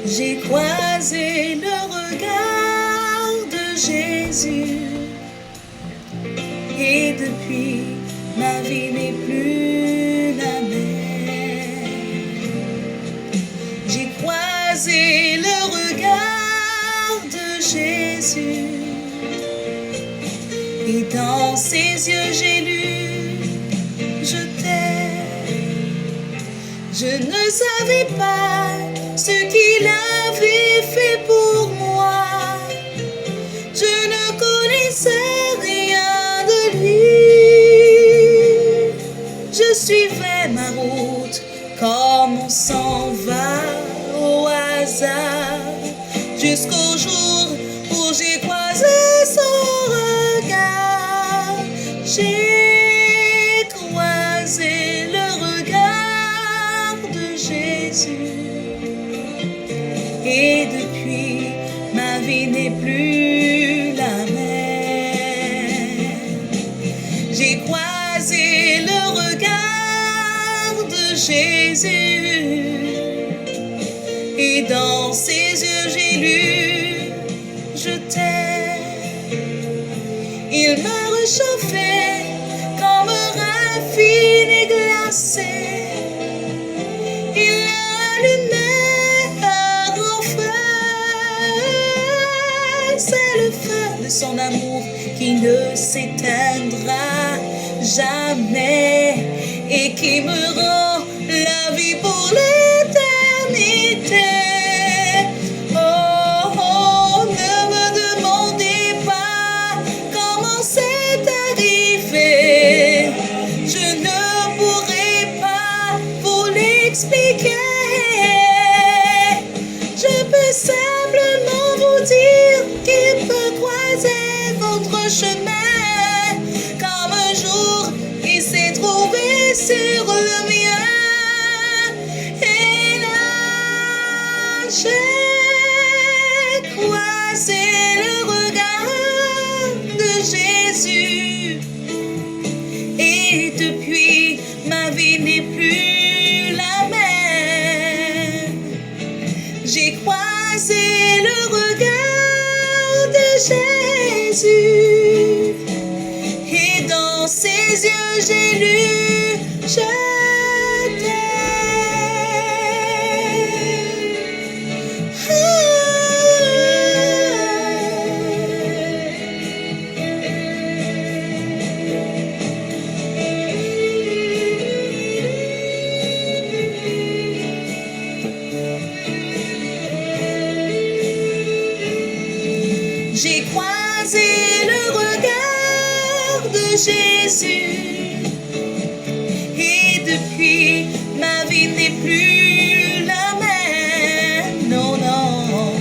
J'ai croisé le regard de Jésus et depuis ma vie n'est plus la même. J'ai croisé le regard de Jésus et dans ses yeux j'ai lu je t'aime. Je ne savais pas ce qu'il avait fait pour moi. Je ne connaissais rien de lui. Je suivais ma route comme on s'en va au hasard, jusqu'au jour où j'ai croisé son regard. J'ai croisé le regard de Jésus et depuis ma vie n'est plus la même. J'ai croisé le regard de Jésus et dans ses yeux j'ai lu je t'aime. Il m'a réchauffé comme raffiné glacé. Il a allumé un grand feu. C'est le feu de son amour qui ne s'éteindra jamais et qui me rend la vie pour l'éternité. Oh, ne me demandez pas comment c'est arrivé. Je ne pourrai pas vous l'expliquer. Je peux simplement vous dire qu'il peut croiser votre chemin comme un jour il s'est trouvé sur le mien. Et là, j'ai croisé le regard de Jésus et depuis ma vie n'est plus la même. J'ai croisé le regard de Jésus et dans ses yeux j'ai lu je J'ai croisé le regard de Jésus et depuis ma vie n'est plus la même. Non, non,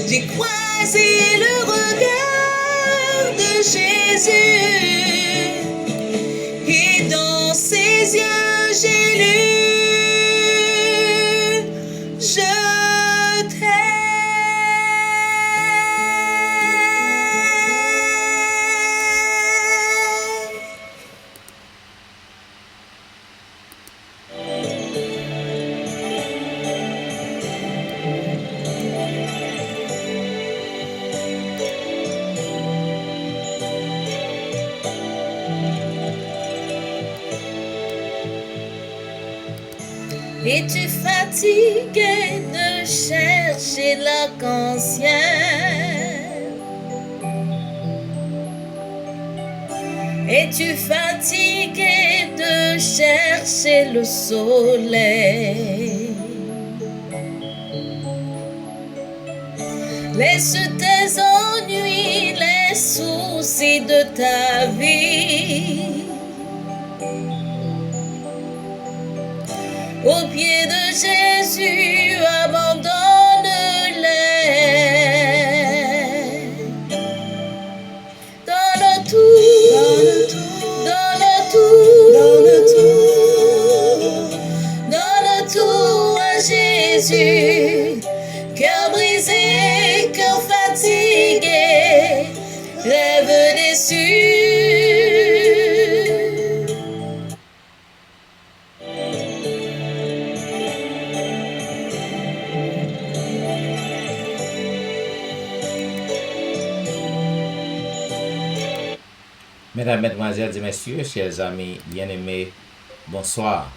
j'ai croisé le regard de Jésus et dans ses yeux j'ai lu je t'aime. Es-tu fatigué de chercher l'arc-en-ciel? Es-tu fatigué de chercher le soleil? Laisse tes ennuis, les soucis de ta vie aux pieds de Jésus, abandonne-les. Donne tout, donne tout à Jésus. Cœur brisé, cœur fatigué, rêve déçu. Mesdames, Mesdemoiselles et Messieurs, chers amis bien-aimés, bonsoir.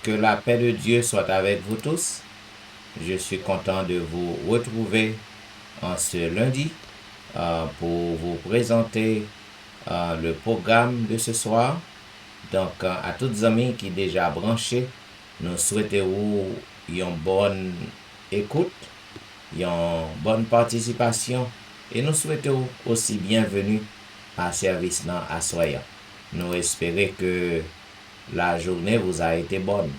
Que la paix de Dieu soit avec vous tous. Je suis content de vous retrouver en ce lundi pour vous présenter le programme de ce soir. Donc, à toutes les amis qui sont déjà branchés, nous souhaitons une bonne écoute, une bonne participation et nous souhaitons aussi bienvenue à service dans Assoya. Nous espérons que la journée vous a été bonne.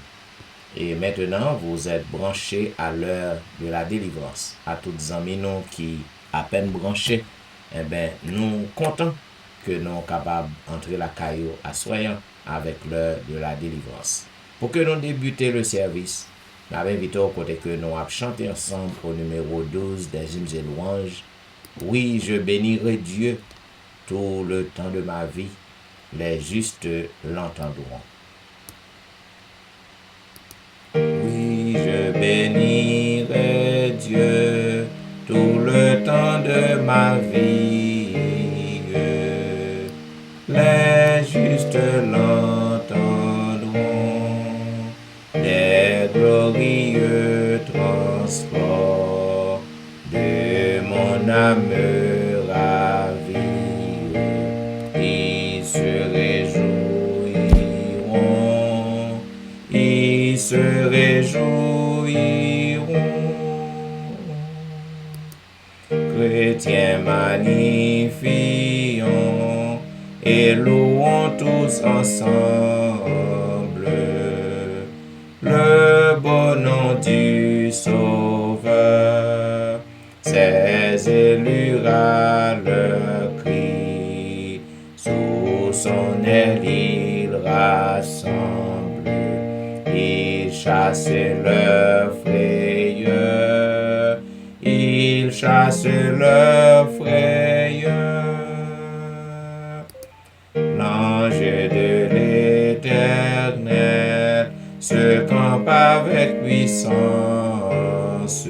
Et maintenant, vous êtes branchés à l'heure de la délivrance. À toutes les amis nous qui à peine branchés, nous comptons que nous sommes capables d'entrer la caillou à soyant avec l'heure de la délivrance. Pour que nous débutions le service, nous avons invité au côté que nous avons chanté ensemble au numéro 12 des hymnes et louanges. Oui, je bénirai Dieu tout le temps de ma vie, les justes l'entendront. Oui, je bénirai Dieu tout le temps de ma vie. Les justes l'entendront, des glorieux transports de mon âme ravie. Ils se réjouiront, ils se réjouiront. Chrétiens magnifions et louons tous ensemble le beau nom du Sauveur. Ses élus à leur cri, sous son aile ils rassemblent, ils chassent leur frayeur, ils chassent leur frayeur. L'ange de l'Éternel se campe avec puissance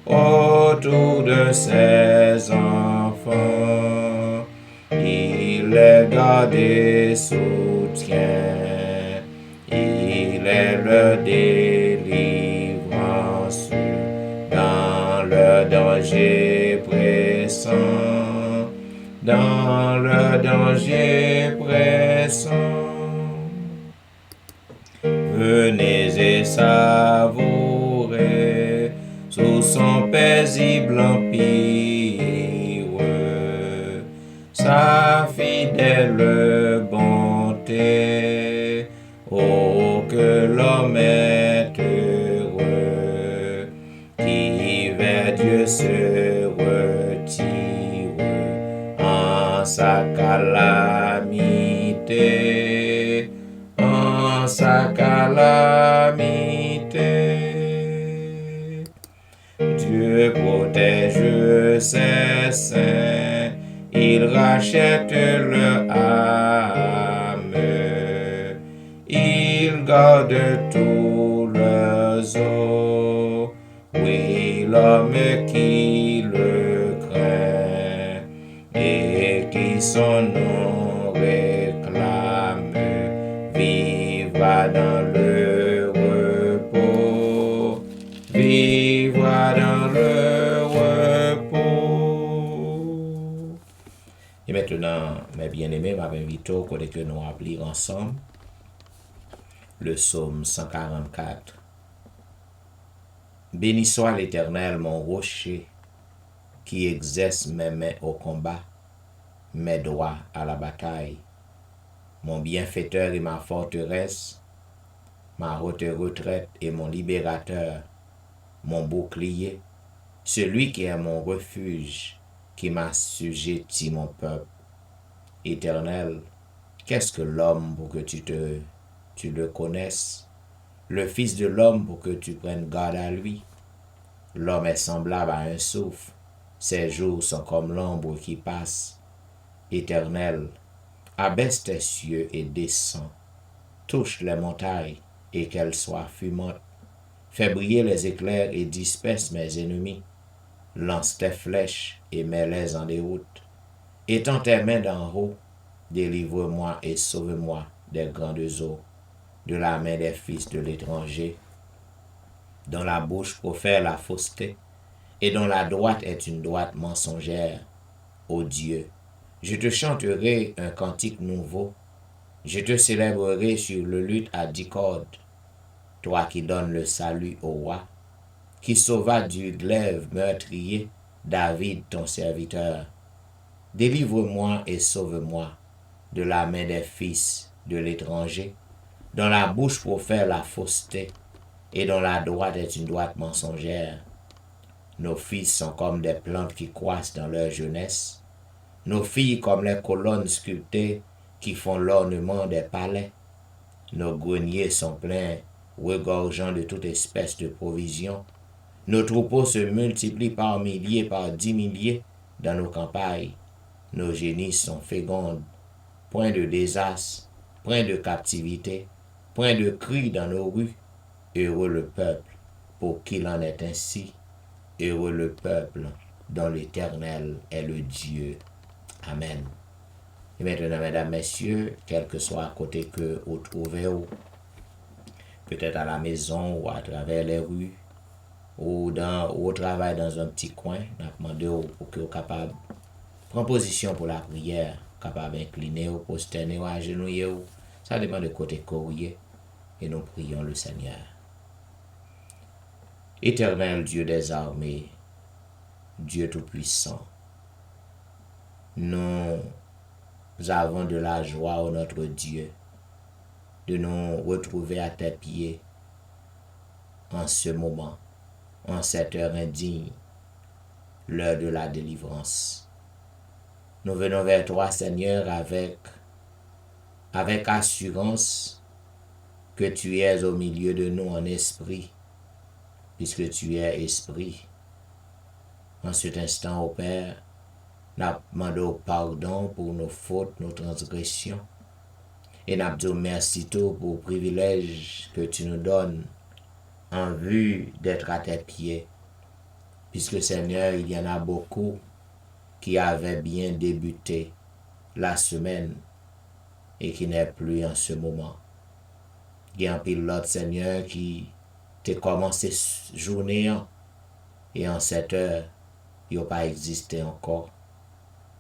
autour de ses enfants. Il les garde et soutient, il est leur délivrance dans le danger pressant, dans le danger pressant. Venez et savourez sous son paisible empire sa fidèle bonté. Oh, que l'homme est heureux qui vers Dieu se retire en sa calamité, en sa calamité. Dieu protège ses saints, il rachète leur âme, il garde tous leurs os. Oui, l'homme qui le craint et qui son nom réclame vivra dans le repos, vivra dans le repos. Et maintenant, mes bien-aimés, ma invite au côté que nous appelons ensemble le psaume 144. Béni soit l'Éternel, mon rocher, qui exerce mes mains au combat, mes doigts à la bataille, mon bienfaiteur et ma forteresse, ma haute retraite et mon libérateur, mon bouclier, celui qui est mon refuge, qui m'assujettit mon peuple. Éternel, qu'est-ce que l'homme pour que tu le connaisses, le Fils de l'homme pour que tu prennes garde à lui? L'homme est semblable à un souffle, ses jours sont comme l'ombre qui passe. Éternel, abaisse tes cieux et descends, touche les montagnes et qu'elles soient fumantes, fais briller les éclairs et disperse mes ennemis, lance tes flèches et mets-les en déroute, Étends tes mains d'en haut, délivre-moi et sauve-moi des grandes eaux, de la main des fils de l'étranger, dont la bouche profère la fausseté, et dont la droite est une droite mensongère. Ô Dieu, je te chanterai un cantique nouveau, je te célébrerai sur le luth à 10 cordes, toi qui donnes le salut au roi, qui sauva du glaive meurtrier David ton serviteur. Délivre-moi et sauve-moi de la main des fils de l'étranger, dont la bouche profère la fausseté, et dont la droite est une droite mensongère. Nos fils sont comme des plantes qui croissent dans leur jeunesse, nos filles comme les colonnes sculptées qui font l'ornement des palais. Nos greniers sont pleins, regorgeant de toute espèce de provisions. Nos troupeaux se multiplient par milliers, par 10 milliers dans nos campagnes. Nos génisses sont fécondes, point de désastre, point de captivité, point de cris dans nos rues. Heureux le peuple pour qu'il en est ainsi. Heureux le peuple dont l'Éternel est le Dieu. Amen. Et maintenant, mesdames, messieurs, quel que soit à côté que vous trouvez, peut-être à la maison ou à travers les rues, ou au travail dans un petit coin, on a demandé pour que vous capable prendre position pour la prière, capable d'incliner ou prosterner ou agenouiller. Ça dépend de côté courrier. Et nous prions le Seigneur. Éternel Dieu des armées, Dieu Tout-Puissant, nous avons de la joie, ô notre Dieu, de nous retrouver à tes pieds en ce moment, en cette heure indigne, l'heure de la délivrance. Nous venons vers toi, Seigneur, avec assurance que tu es au milieu de nous en esprit, puisque tu es esprit. En cet instant, ô Père, nous demandons pardon pour nos fautes, nos transgressions. Et nous disons merci tout pour le privilège que tu nous donnes en vue d'être à tes pieds. Puisque Seigneur, il y en a beaucoup qui avaient bien débuté la semaine et qui n'est plus en ce moment. Il y a un pilote, Seigneur, qui a commencé journée et en cette heure, il n'a pas existé encore.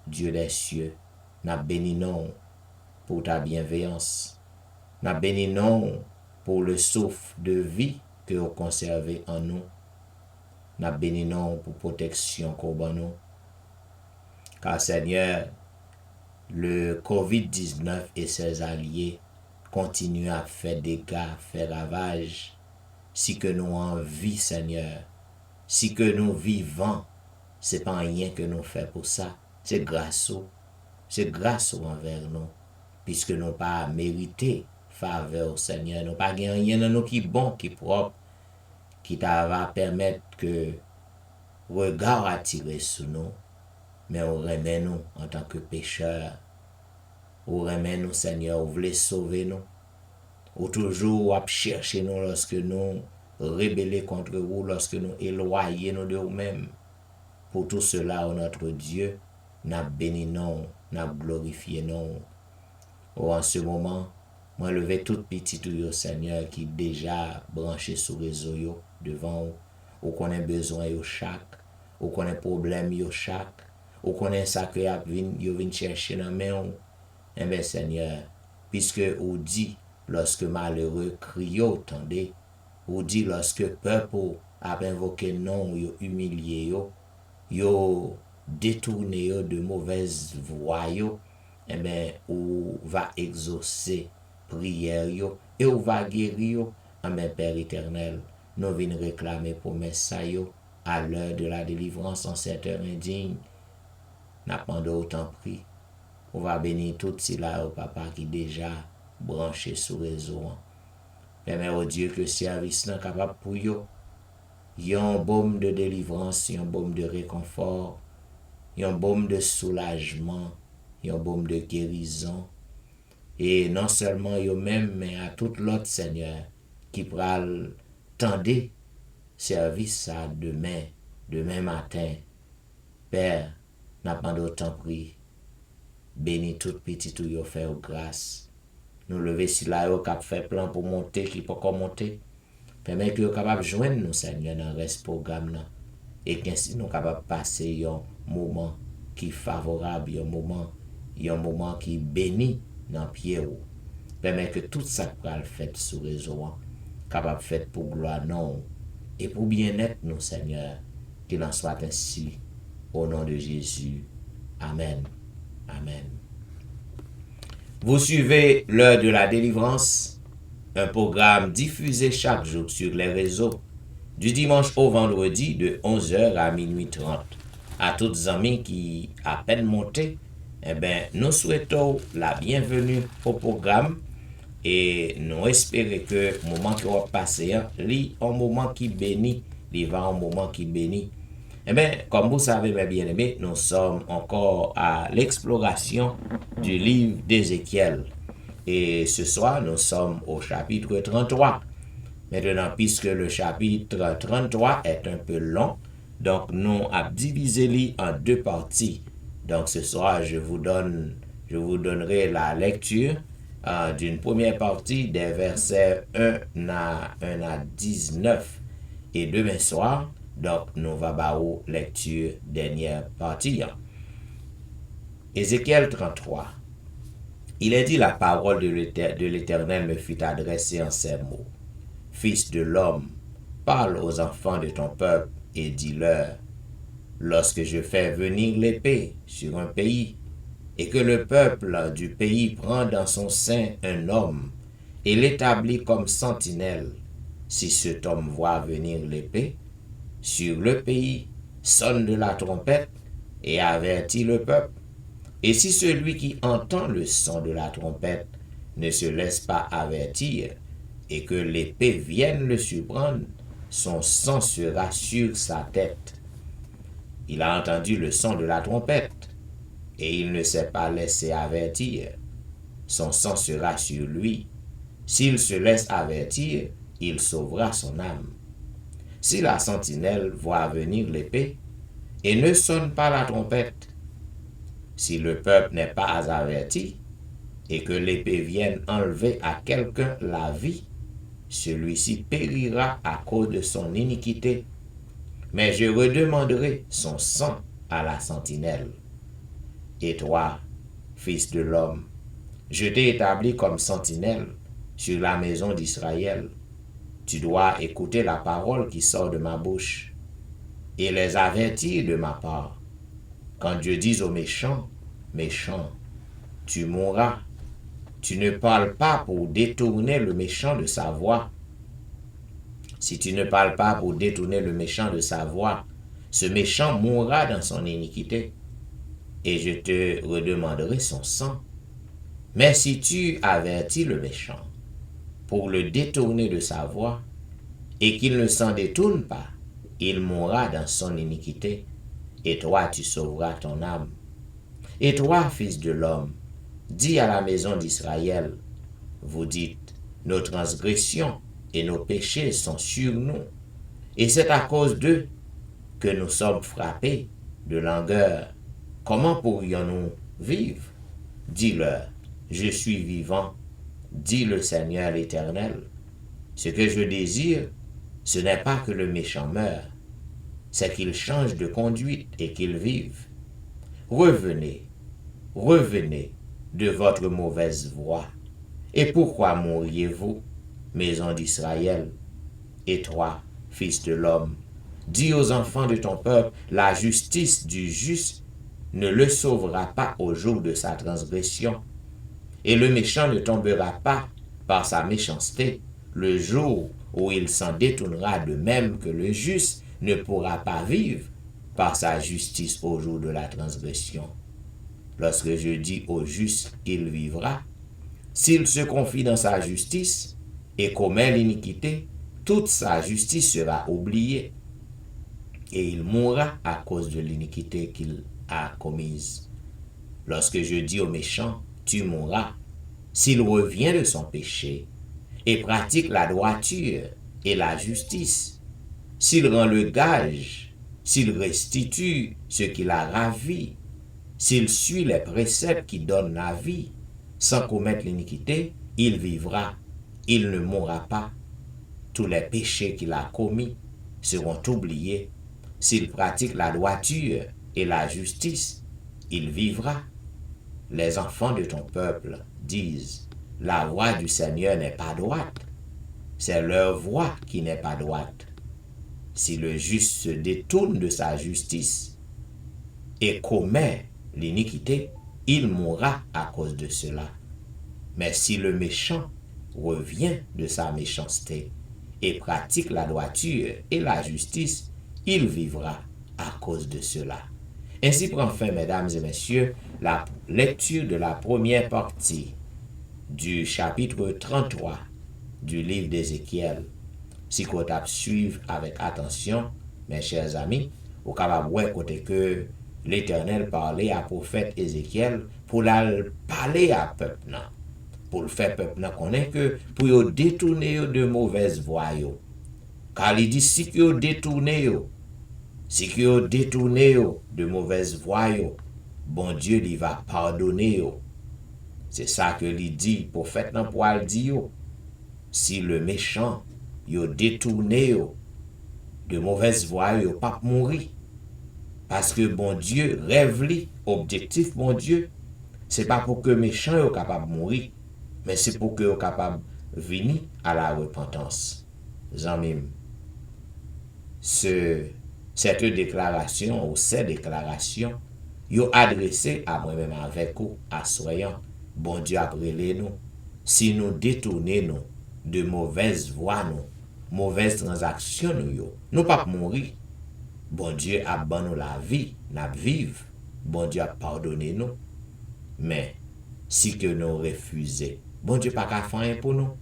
Dieu des cieux, nous bénissons pour ta bienveillance. Nous bénissons pour le souffle de vie que vous conservez en nous. Nous bénissons pour protection qu'on nous. Car Seigneur, le COVID-19 et ses alliés continuent à faire dégâts, faire ravages. Si que nous en vie, Seigneur, si que nous vivons, c'est pas rien que nous faisons pour ça. C'est grâce envers nous, puisque nous pas mérité faveur au Seigneur, nous pas gagné rien dans nous qui bon, qui propre, qui va permettre que regard attiré sur nous, mais on remet nous en tant que pécheurs, on remet nous Seigneur, on voulait sauver nous, ou toujours à chercher nous lorsque nous rébellons contre vous, lorsque nous éloignons de vous-mêmes. Pour tout cela, ô notre Dieu, nous bénissons, nous glorifions. En ce moment, moi lever toute petite au Seigneur qui déjà branché sur les réseau devant ou qu'on a besoin de chaque, ou qu'on a problème de chaque, ou qu'on a ça que vous venez chercher dans la main. Eh bien Seigneur, puisque vous dit lorsque malheureux crie, attendez, vous dit lorsque peuple a invoqué non, humilié, yo détourné de mauvaises voies, eh bien, ou va exaucer prière et ou va guérir, eh bien, Père éternel, nous venons réclamer promesse ça à l'heure de la délivrance en cette heure indigne. N'a pas d'autant prix. On va bénir tout cela au papa qui déjà branché sur le réseau. Permets au Dieu que service n'est capable pour yo. Il y a un baume de délivrance, il y a un baume de réconfort, il y a un baume de soulagement, il y a un baume de guérison. Et non seulement yo même, mais à tout l'autre Seigneur qui pral tendre service à demain matin. Père, n'a pas d'autant pris. bénis tout petit tout yo fait grâce. Nous lever si là yo cap fait plan pour monter qui peut pas monter. Permet que yo capable joindre nous Seigneur dans reste programme là et qu'ainsi nous capable passer un moment qui favorable, un moment qui béni dans pied ou. Permet que tout ça pral fait sous réseau capable fait pour gloire non et pour bien-être nous Seigneur, qu'il en soit ainsi au nom de Jésus. Amen. Amen. Vous suivez l'heure de la délivrance, un programme diffusé chaque jour sur les réseaux, du dimanche au vendredi de 11h à minuit 30. À toutes les amis qui à peine monté, nous souhaitons la bienvenue au programme et nous espérons que le moment qui va passer, est un moment qui bénit, il va un moment qui bénit. Comme vous savez, mes bien-aimés, nous sommes encore à l'exploration du livre d'Ézéchiel. Et ce soir, nous sommes au chapitre 33. Maintenant, puisque le chapitre 33 est un peu long, donc nous avons divisé en deux parties. Donc ce soir, je vous donnerai la lecture d'une première partie des versets 1 à 19. Et demain soir, donc nous va bao lecture dernière partie. Ézéchiel 33. Il est dit, la parole de l'Éternel me fut adressée en ces mots. Fils de l'homme, parle aux enfants de ton peuple et dis-leur, lorsque je fais venir l'épée sur un pays, et que le peuple du pays prend dans son sein un homme et l'établit comme sentinelle, si cet homme voit venir l'épée, sur le pays, sonne de la trompette et avertit le peuple. Et si celui qui entend le son de la trompette ne se laisse pas avertir et que l'épée vienne le surprendre, son sang sera sur sa tête. Il a entendu le son de la trompette et il ne s'est pas laissé avertir. Son sang sera sur lui. S'il se laisse avertir, il sauvera son âme. Si la sentinelle voit venir l'épée et ne sonne pas la trompette, si le peuple n'est pas averti et que l'épée vienne enlever à quelqu'un la vie, celui-ci périra à cause de son iniquité. Mais je redemanderai son sang à la sentinelle. Et toi, fils de l'homme, je t'ai établi comme sentinelle sur la maison d'Israël. Tu dois écouter la parole qui sort de ma bouche et les avertir de ma part. Quand Dieu dit aux méchants, méchant, tu mourras. Tu ne parles pas pour détourner le méchant de sa voie. Si tu ne parles pas pour détourner le méchant de sa voie, ce méchant mourra dans son iniquité, et je te redemanderai son sang. Mais si tu avertis le méchant pour le détourner de sa voie, et qu'il ne s'en détourne pas, il mourra dans son iniquité, et toi tu sauveras ton âme. Et toi, fils de l'homme, dis à la maison d'Israël, vous dites, nos transgressions et nos péchés sont sur nous, et c'est à cause d'eux que nous sommes frappés de langueur. Comment pourrions-nous vivre? Dis-leur, je suis vivant, dit le Seigneur l'Éternel. Ce que je désire, ce n'est pas que le méchant meure, c'est qu'il change de conduite et qu'il vive. Revenez, revenez de votre mauvaise voie. Et pourquoi mourriez-vous, maison d'Israël? Et toi, fils de l'homme, dis aux enfants de ton peuple, la justice du juste ne le sauvera pas au jour de sa transgression, et le méchant ne tombera pas par sa méchanceté le jour où il s'en détournera, de même que le juste ne pourra pas vivre par sa justice au jour de la transgression. Lorsque je dis au juste qu'il vivra, s'il se confie dans sa justice et commet l'iniquité, toute sa justice sera oubliée et il mourra à cause de l'iniquité qu'il a commise. Lorsque je dis au méchant, tu mourras, s'il revient de son péché et pratique la droiture et la justice, s'il rend le gage, s'il restitue ce qu'il a ravi, S'il suit les préceptes qui donnent la vie, sans commettre l'iniquité, il vivra, il ne mourra pas. Tous les péchés qu'il a commis seront oubliés. S'il pratique la droiture et la justice, il vivra. Les enfants de ton peuple disent, la voie du Seigneur n'est pas droite. C'est leur voie qui n'est pas droite. Si le juste se détourne de sa justice et commet l'iniquité, il mourra à cause de cela. Mais si le méchant revient de sa méchanceté et pratique la droiture et la justice, il vivra à cause de cela. Ainsi prend fin, mesdames et messieurs, la lecture de la première partie du chapitre 33 du livre d'Ézéchiel. Si vous suivre avec attention, mes chers amis, vous capable voir côté que l'Éternel parlait à prophète Ézéchiel pour parler à peuple, pour le faire peuple connaître que pour détourner de mauvaises voies. Car il dit si vous détournez de mauvaises voies, bon Dieu il va pardonner. C'est ça que il dit, prophète nan pour le dire. Si le méchant yo détourné de mauvaises voies, yo pas mourir. Parce que bon Dieu rêve li, objectif bon Dieu, c'est pas pour que méchant yo capable mourir, mais c'est pour que yo capable venir à la repentance. Zanmim, cette déclaration ou ces déclarations, yo adressé à moi-même avec vous, assoyant, bon Dieu après nous, si nous détournons de mauvaises voies, mauvaises transactions, nous pas mourir. Bon Dieu a ban nous la vie, n'a vivre. Bon Dieu a pardonné nous. Mais si que nous refusons, bon Dieu pas qu'à faire pour nous.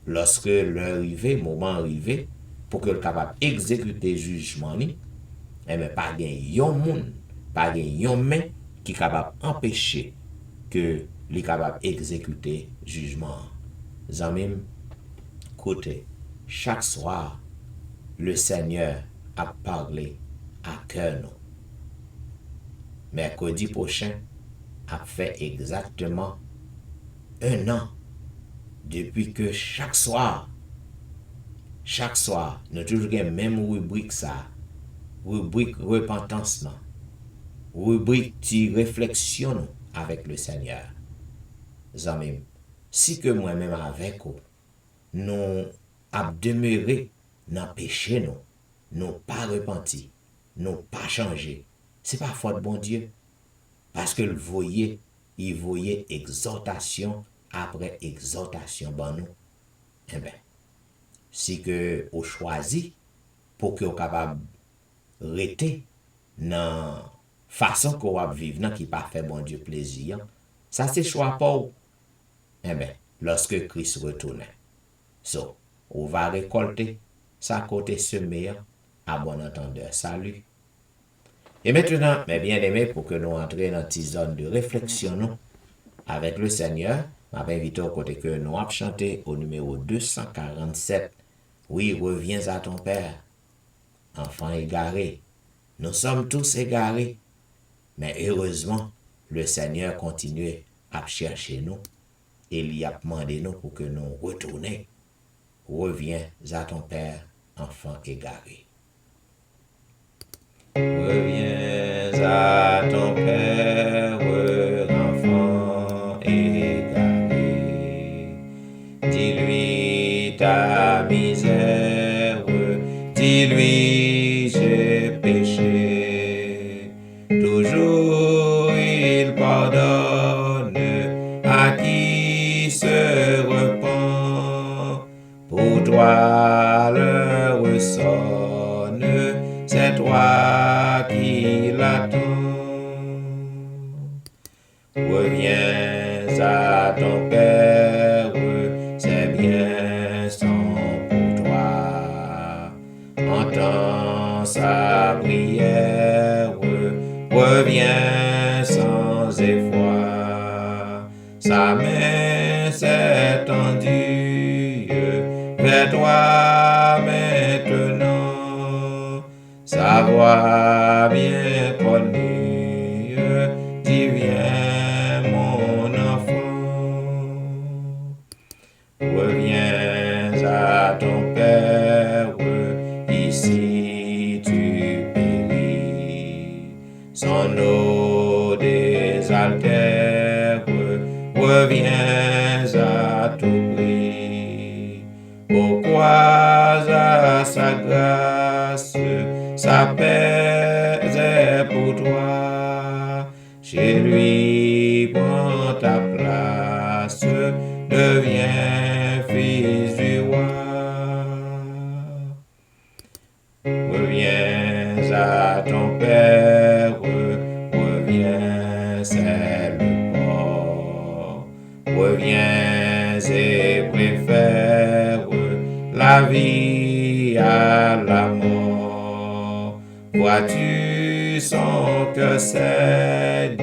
Lorsque l'heure arrive, moment arrive, pour que le capable exécuter jugement ni, mais pas gen yon moun, pas gen yon main qui capable empêcher que li capable exécuter jugement. Zamim, côté, chaque soir, le Seigneur a parlé à cœur nous. Mercredi prochain a fait exactement 1 an depuis que chaque soir, nous toujours la même rubrique ça, rubrique repentance, rubrique de réflexion avec le Seigneur. Zamim, si que moi-même avec vous, nous avons demeuré dans le péché, nous pas repenti, nous pas changé, c'est pas faute bon Dieu. Parce que il voyait exhortation après exhortation ban nous. Eh bien, si que vous choisi pour que vous capable rester dans façon que vous vivre qui pas fait bon Dieu plaisir, ça c'est choix pour vous. Eh bien, lorsque Christ retourne, on va récolter sa côté semé à bon entendeur. Salut. Et maintenant, mes bien-aimés, pour que nous entrions dans une zone de réflexion avec le Seigneur, je vais inviter au côté que nous avons chanté au numéro 247. Oui, reviens à ton Père, enfant égaré. Nous sommes tous égarés, mais heureusement, le Seigneur continue à chercher nous et il a demandé nous pour que nous retournions. Reviens à ton Père, enfant égaré. Reviens à ton Père, enfant égaré. Dis-lui ta misère, dis-lui j'ai péché. Toujours il pardonne à qui se repent. Pour toi l'heure sonne, c'est toi qui l'attends. Reviens à ton Père, c'est bien son pour toi. Entends sa prière, reviens sans effroi. Sa main s'est tendue vers toi maintenant. Sa voix bien connue, divine désaltère, reviens à tout prix. Pourquoi à sa grâce, sa paix est pour toi. Chez lui, prends ta place, deviens fils du roi. Reviens à ton Père, reviens, c'est le port. Reviens et préfère la vie à la mort. Vois-tu son cœur saigne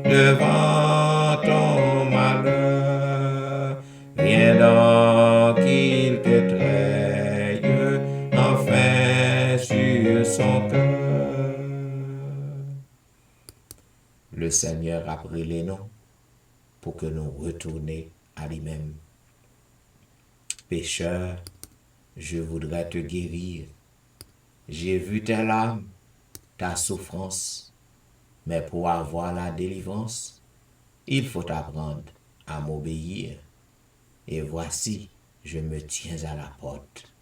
devant ton malheur? Viens donc qu'il te traîne enfin sur son cœur. Le Seigneur a pris les noms pour que nous retournions à lui-même. Pécheur, je voudrais te guérir. J'ai vu tes larmes, ta souffrance, mais pour avoir la délivrance, il faut apprendre à m'obéir. Et voici, je me tiens à la porte.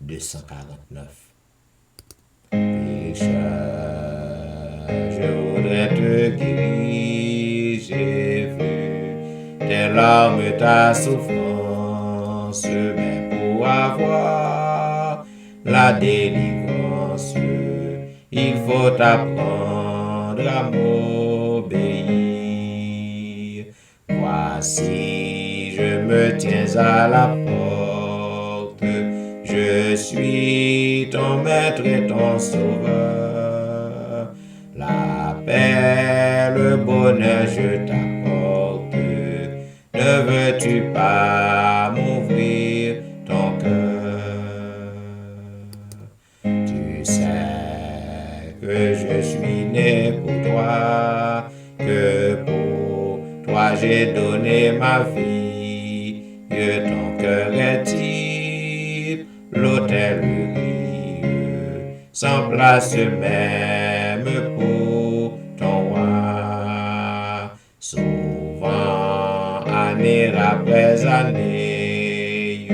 249. Pécheur, je voudrais te guérir. J'ai vu tes larmes, ta souffrance, mais pour avoir la délivrance, il faut apprendre à m'obéir. Voici, je me tiens à la porte, je suis ton maître et ton sauveur. La paix, le bonheur, je t'apporte. Ne veux-tu pas m'ouvrir ton cœur? Tu sais que je suis né pour toi, que pour toi j'ai donné ma vie, que ton cœur est-il l'autel rieux, sans place même pour ton roi. Souvent, année après année,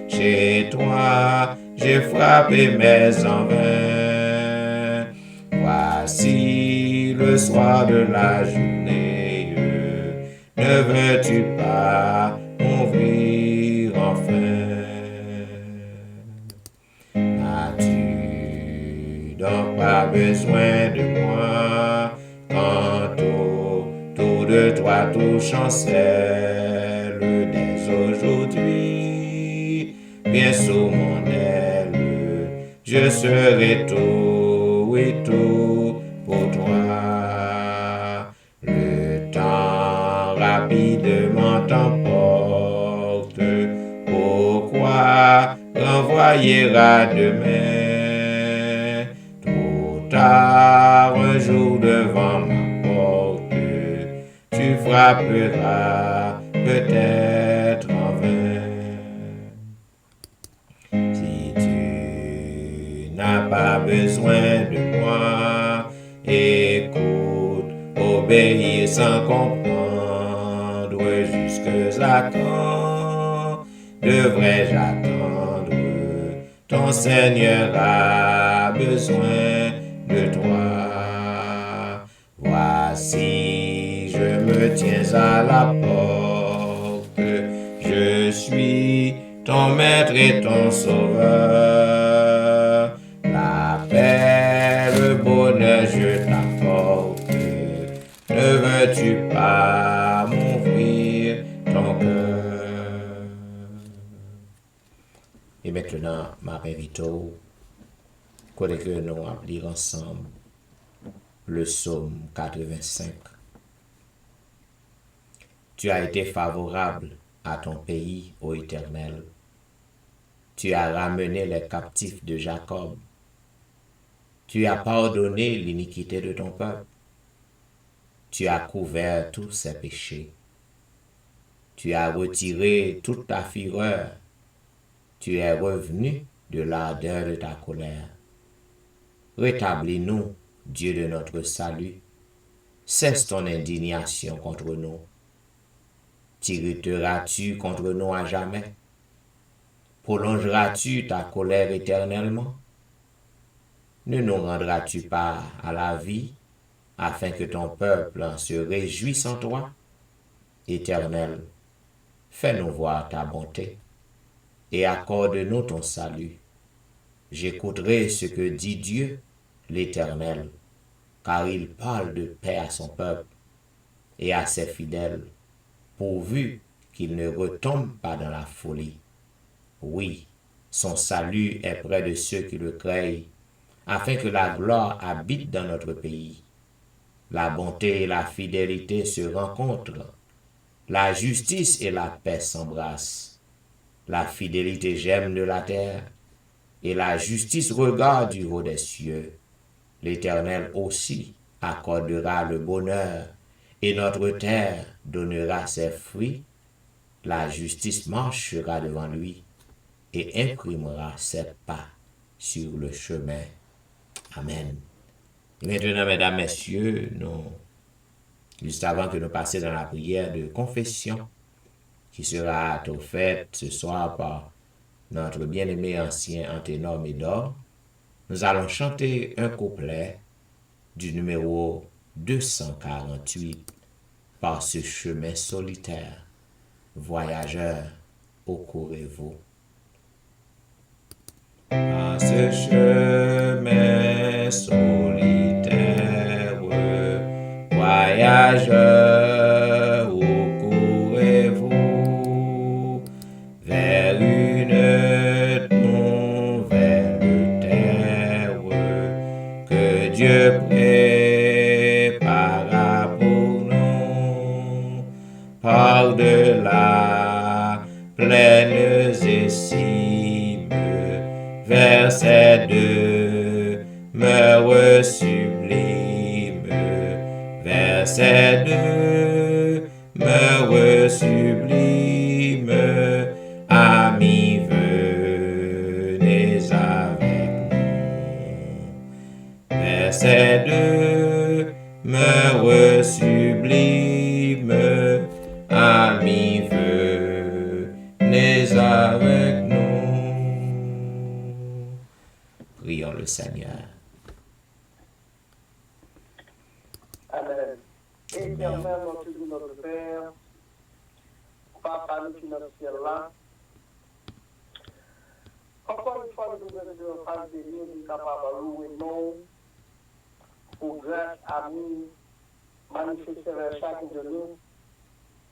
chez toi, j'ai frappé mes en vain. Voici le soir de la journée, ne veux-tu pas m'ouvrir enfin? N'as-tu donc pas besoin de moi quand autour de toi tout chancelle dès aujourd'hui? Viens sous mon aile, je serai tout et tout pour toi. Le temps rapidement t'emporte, pourquoi renvoyer à demain? Trop tard, un jour devant ma porte, tu frapperas peut-être en vain. Si tu n'as pas besoin de moi, écoute, obéis sans comprendre, jusqu'à quand devrais-je attendre? Ton Seigneur a besoin de toi. Voici, je me tiens à la porte, je suis ton maître et ton sauveur. La paix, le bonheur, je t'apporte. Ne veux-tu pas m'ouvrir ton cœur? Et maintenant, ma invito, que nous allons lire ensemble le psaume 85. Tu as été favorable à ton pays, ô Éternel. Tu as ramené les captifs de Jacob. Tu as pardonné l'iniquité de ton peuple. Tu as couvert tous ses péchés. Tu as retiré toute ta fureur. Tu es revenu de l'ardeur de ta colère. Rétablis-nous, Dieu de notre salut, cesse ton indignation contre nous. T'irriteras-tu contre nous à jamais? Prolongeras-tu ta colère éternellement? Ne nous rendras-tu pas à la vie, afin que ton peuple se réjouisse en toi? Éternel, fais-nous voir ta bonté, et accorde-nous ton salut. J'écouterai ce que dit Dieu, l'Éternel, car il parle de paix à son peuple et à ses fidèles, pourvu qu'il ne retombe pas dans la folie. Oui, son salut est près de ceux qui le craignent, afin que la gloire habite dans notre pays. La bonté et la fidélité se rencontrent, la justice et la paix s'embrassent. La fidélité gemme de la terre, et la justice regarde du haut des cieux. L'Éternel aussi accordera le bonheur, et notre terre donnera ses fruits. La justice marchera devant lui, et imprimera ses pas sur le chemin. Amen. Maintenant, mesdames, messieurs, juste avant que nous passions dans la prière de confession, qui sera offerte ce soir par notre bien-aimé ancien Anténor Médor, nous allons chanter un couplet du numéro 248 par ce chemin solitaire. Voyageurs, où courez-vous? Par ce chemin solitaire, voyageurs, où courez-vous? Vers une nouvelle terre que Dieu prépara pour nous, par-delà plaines et cimes, vers ces demeures sublimes, vers ces demeures sublimes. Amis, venez avec nous, vers ces demeures sublimes. Amis, venez avec nous. Prions le Seigneur. Amen. Éternel, notre Dieu, notre Père, Papa, nous qui dans le ciel là, encore une fois, nous venons en face de nous, nous capables de louer non, pour grâce à nous, manifester vers chacun de nous,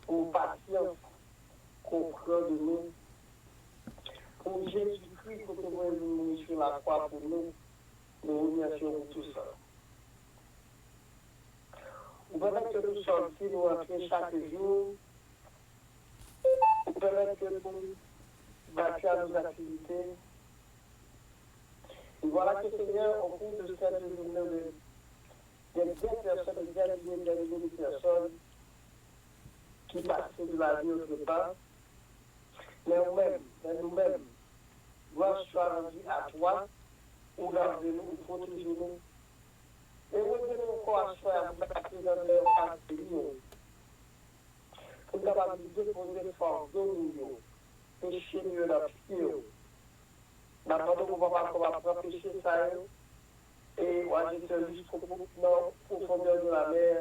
pour patience, comprendre de nous, pour Jésus-Christ, que nous voulons sur la croix pour nous, nous remercions pour tout ça. Vous permettez que nous sortions, nous entrions chaque jour, vous permettez que nous bâtir nos activités. Et voilà que Seigneur, au cours de cette journée, il y a des personnes, des milliers de personnes qui passent de la vie autre part. Mais nous-mêmes, gloire soit rendue à toi, pour garder nous, pour protéger nous. Et vous devez encore assurer à vous passer dans le face de nous. Pour capable de déposer force de nous, péché mieux dans le pied. Maintenant, nous ne pouvons pas prendre péché ça. Et moi, j'étais jusqu'au profondeur de la mer.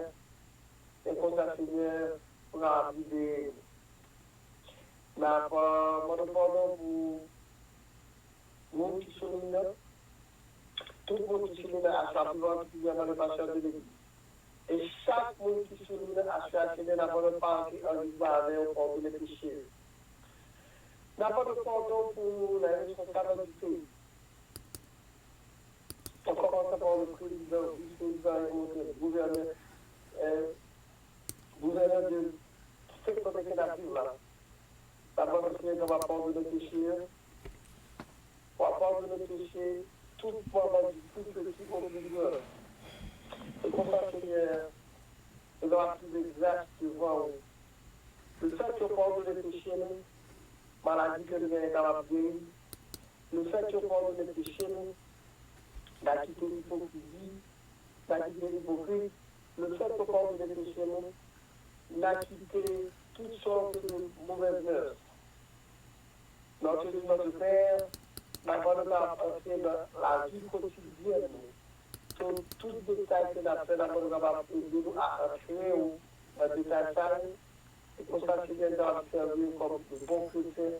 Et comme ça, Seigneur, pour la vie de ma part, pardon pour nous qui sommes là. Tout le monde qui sont là à sa place, qui vient dans le pasteur de l'église. Et chaque monde qui sont là à sa place, n'a pas de partie en disant avec pour les péchés. N'a pas de pardon pour la responsabilité. On commence par le président, vice-président et autres gouverneur de cette coopérative là. D'abord, le Seigneur va pardonner les péchés. Pour pardonner les péchés, tout moment du tout petit obligatoire. C'est comme ça, Seigneur, nous avons trouvé grâce devant vous. Le fait que pardonne les péchés, maladie que nous avons capable de guérir, le fait que pardonne les péchés, la quitté l'hypocrisie, la quitté l'hypocrite, le fait qu'on parle de péché, nous n'a quitté toutes sortes de mauvaises mœurs. Notre Dieu, notre Père, n'a pas entrer dans la vie quotidienne. Sur tout détail que la fait, n'a pas aider nous à entrer dans le détail ça. Et pour ça, c'est bien d'avoir servi comme de bons chrétiens.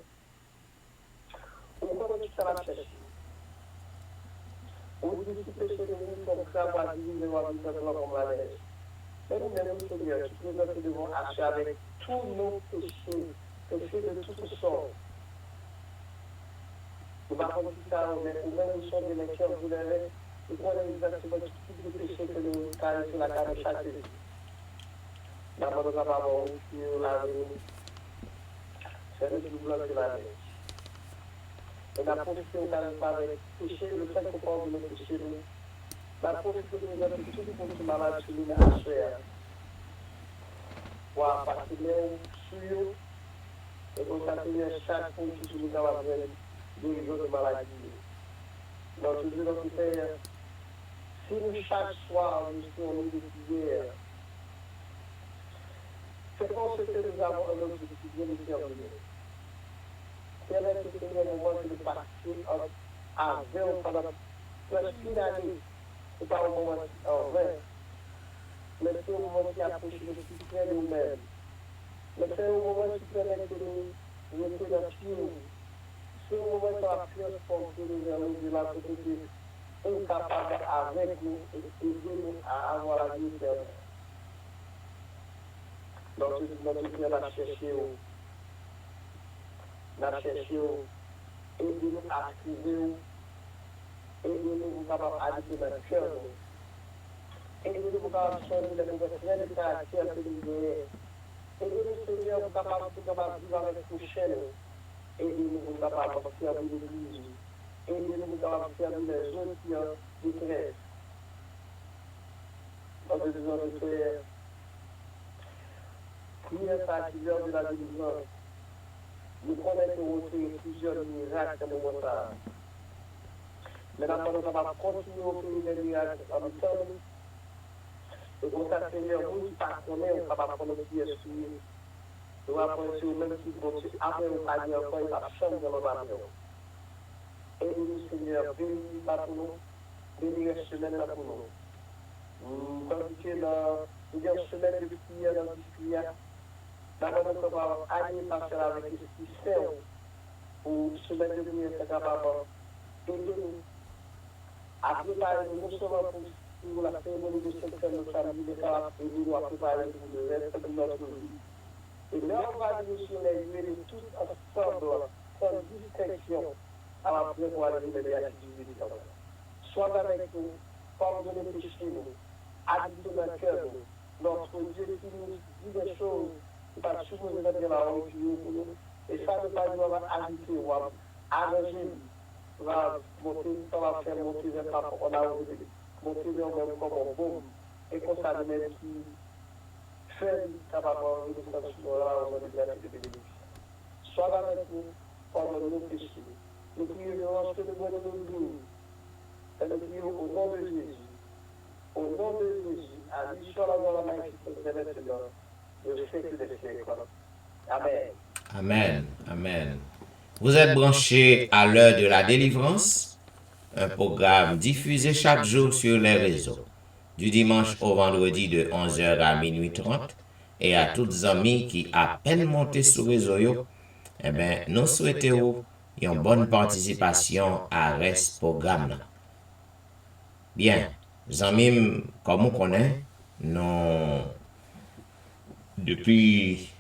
On connaît tout ça la cherche. On dit que péché de nous, comme ça, va diviser la vie comme la neige. Mais nous-mêmes, Seigneur, tu nous devons acheter avec tous nos péchés, péchés de toutes sortes. Nous ne pouvons pas faire ça, mais nous-mêmes, nous sommes des cœurs vulnérables. Nous connaissons exactement tout type de péché que nous carrons sur la carne de chaque vie. D'abord, nous avons aussi la vie. C'est le plus blanc de la neige. Et la profession n'arrive pas avec péché, le fait qu'on parle de nos péchés, la profession nous a fait tout pour ce malade sur nous à faire. Pour passer même sur eux, et pour s'atteindre chaque fois que nous avons des autres maladies. Notre Dieu, notre Père, si nous chaque soir nous sommes de prière, c'est parce que nous avons un objectif de nous servir. Quel est ce Seigneur moment de partir avec pendant presque une année, c'est pas un moment en vain, mais c'est un moment qui approche le plus près de nous-mêmes. Mais c'est un moment qui permet de nous rester dans le pied. C'est un moment qui a pu transporter vers nous de la côté incapable avec nous et aider nous à avoir la vie éternelle. Notre Dieu l'a cherché, aidez-nous à trouver, aidez-nous à habiter dans le cœur, aidez-nous à changer les mauvaises de caractère que nous avons, aidez-nous, Seigneur, à vivre avec le prochain, aidez-nous à servir l'Église, aidez-nous à servir les autres qui ont détresse. Notre Dieu, notre Père, prière par l'heure de la délivrance. Nous connaissons aussi plusieurs miracles dans le monde. Mais nous va continuer à faire des miracles ensemble. Et comme ça, Seigneur, nous pas connaissons, on va prendre pied sur nous. Nous allons sur le même type de après on va dire encore, il va changer dans le avion. Aidez-nous, Seigneur, bénis pour nous, bénis la semaine pour nous. Tandis que nous avons une semaine de prière dans le prière. D'abord, nous allons aller passer avec l'Esprit Saint pour se mettre de prière, c'est capable d'aider-nous à préparer non seulement pour la cérémonie de cette fête de samedi, mais aider-nous à préparer pour le reste de notre vie. Et là, on va nous sur les lieux tous ensemble, sans distinction, à la prévoir la liberté du Seigneur. Sois avec nous, pardonnez les péchés, habitez dans le cœur, notre Dieu qui nous dit des choses. Parce que nous avons de la honte et ça ne va pas habiter ou arranger, va monter, ça va faire monter vers la on a monter vers même comme un bombe et qu'on ça même qui fait ça va avoir une sensation là on va dire de bénéfice. Soit avec nous pendant nos péchés. Nous prions que le bon de nous et nous prions au nom de Jésus. Au nom de Jésus, à lui soit la main qui se révèle maintenant. Amen. Amen. Amen. Vous êtes branchés à l'heure de la délivrance, un programme diffusé chaque jour sur les réseaux, du dimanche au vendredi de 11h à minuit 30, et à toutes les amis qui à peine monté sur le réseau, nous souhaitons une bonne participation à ce programme. Bien, les amis, comme on connaît, nous depuis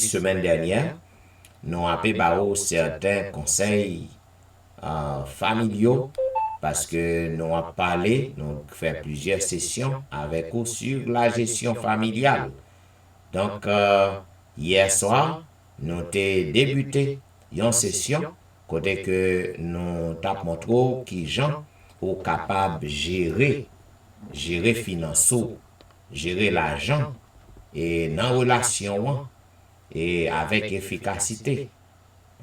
semaine dernière, nous avons certains conseils familiaux parce que nous avons parlé, nous avons fait plusieurs sessions avec vous sur la gestion familiale. Donc, hier soir, nous avons débuté une session côté que nous avons montré qui gens sont capables de gérer finances, gérer l'argent et dans relation et avec efficacité.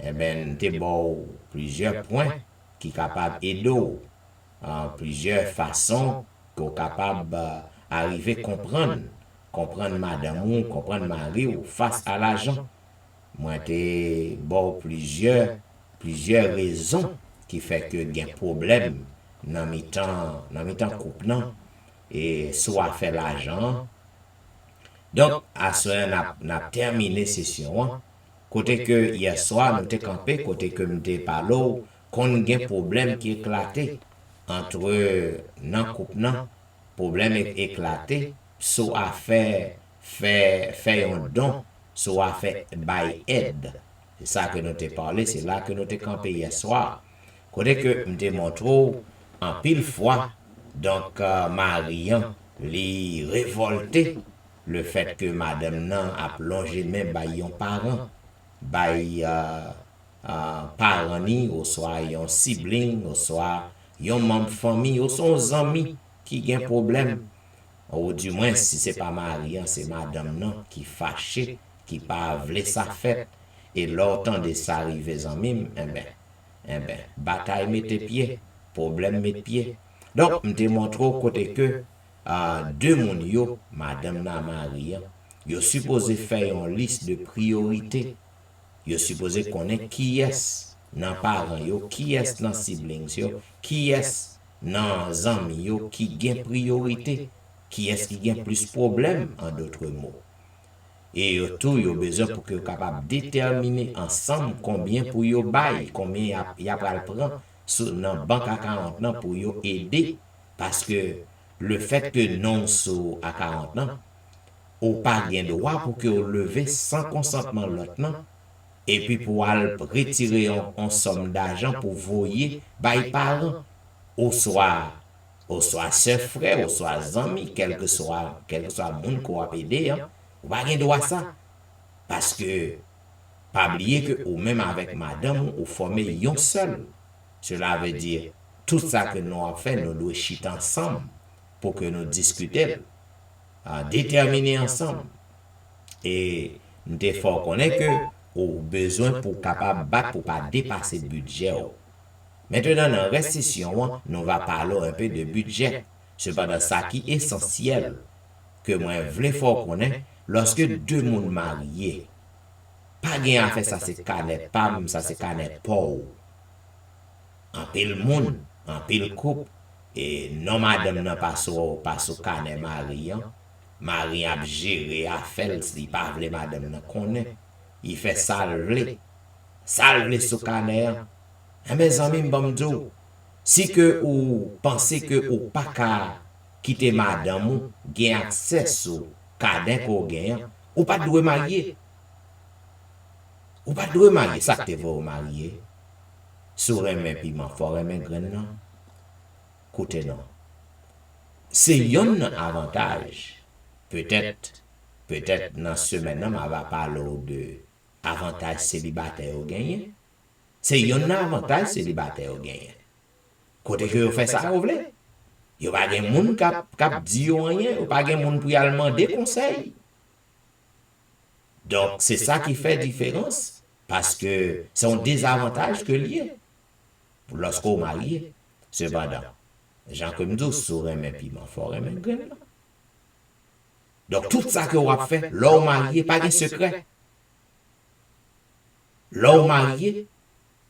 Nous avons plusieurs points qui sont capables d'aider, plusieurs façons qui sont capables arriver comprendre madame ou, comprendre mari ou face à l'argent. Moi, t'ai bon plusieurs raisons qui fait que il y a problème dans mi-temps couple non et soit fait l'argent. Donc, à ce moment n'a terminé session. Côté que hier soir, nous t'ai campé, côté que nous t'ai parlé, qu'on a un problème qui éclaté entre nan couple non, problème éclaté, soit à faire un don, soit à faire by aide. C'est ça que nous t'ai parlé, c'est là que nous t'ai campé hier soir. Côté que nous t'ai montré en pile fois, donc Marian, li révolté le fait que madame nan a plongé même by yon parent, by parent ni, ou soit yon sibling, ou soit yon membre famille, ou son ami qui gen problème. Ou du moins, si c'est pas Marian, c'est madame nan qui fâché, qui pas vle sa fête. Et l'autant de ça arriver en mime, bataille mette pied, problème mette pied. Donc, je te montre au côté que deux moun yo, madame nan Marian, yo supposé faire une liste de priorités. Yo supposé connaître qui est nan parents yo, qui est nan siblings yo, qui est nan amis yo, qui gen priorité, qui est qui gen plus problème en d'autres mots. Et yo tout yo besoin pour que yo capable déterminer ensemble combien pour yo bail, combien y a pral prendre sur nan banque à 40 ans pour yo aider parce que le fait que non sous à 40 ans ou pas gain droit pour que yo lever sans consentement l'autre non et puis pour retirer en somme d'argent pour voyer bail parents ou soit sœur frère ou soit amis quel que soit monde qu'on a aider hein. Ou pas gen droit ça. Parce que, pas oublier que, ou même avec madame, ou former yon seul. Cela veut dire, tout ça que nous avons fait, nous devons chiter ensemble pour que nous discutions, déterminer ensemble. Et nous devons fort connaître que, ou besoin pour capable battre, pour pas dépasser le budget. Maintenant, dans la restitution, nous va parler un peu de budget. Cependant, ça qui est essentiel, que moi, vle fort connaître, lorsque deux moun mariés, pas gen à faire ça c'est canet pam, ça c'est canet pou. En pile moun, en pile couple, et non madame nan pas sou canet marian, mari a géré a fait si pas vle madame nan connaît, il fait salve sous canet. Et mes amis m'bamdou, si que ou pensez que ou pas ka quitter madame ou gen accès sur cadet qu'on gagne, ou pas doit marier. Ou pas doit marier, ça que vous marier. Sur un piment fort un grain non. Côté non. C'est un avantage. Peut-être dans ce maintenant on va parler de avantage célibataire au gagner. C'est un avantage célibataire au gagner. Côté que vous faites ça vous voulez. Yo pas gen moun k'ap di yo rien, ou pas gen moun pour y demander conseil. Donc c'est ça qui fait différence parce que c'est un désavantage que lié lorsqu'on marie. Cependant, Jean comme nous saurait mes piment fort et mes graines. Donc tout ça que on a fait, l'homme marié pas de secret. L'homme marié,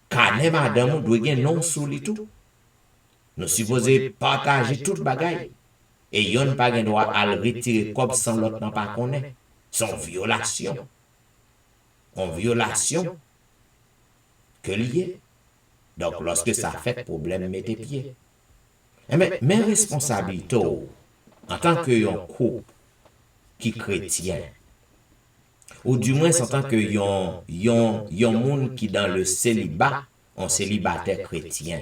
canet madame doit gen non sous li tout. Nous supposons partager toute bagaille. Et yon pas gen droit à le retirer comme sans l'autre n'a pas connaît. C'est une violation. Une violation que lié. Donc lorsque ça fait problème, mettez pied. Mais mes responsabilités en tant que yon couple qui chrétien, ou du moins en tant que yon monde qui dans le célibat, un célibataire chrétien.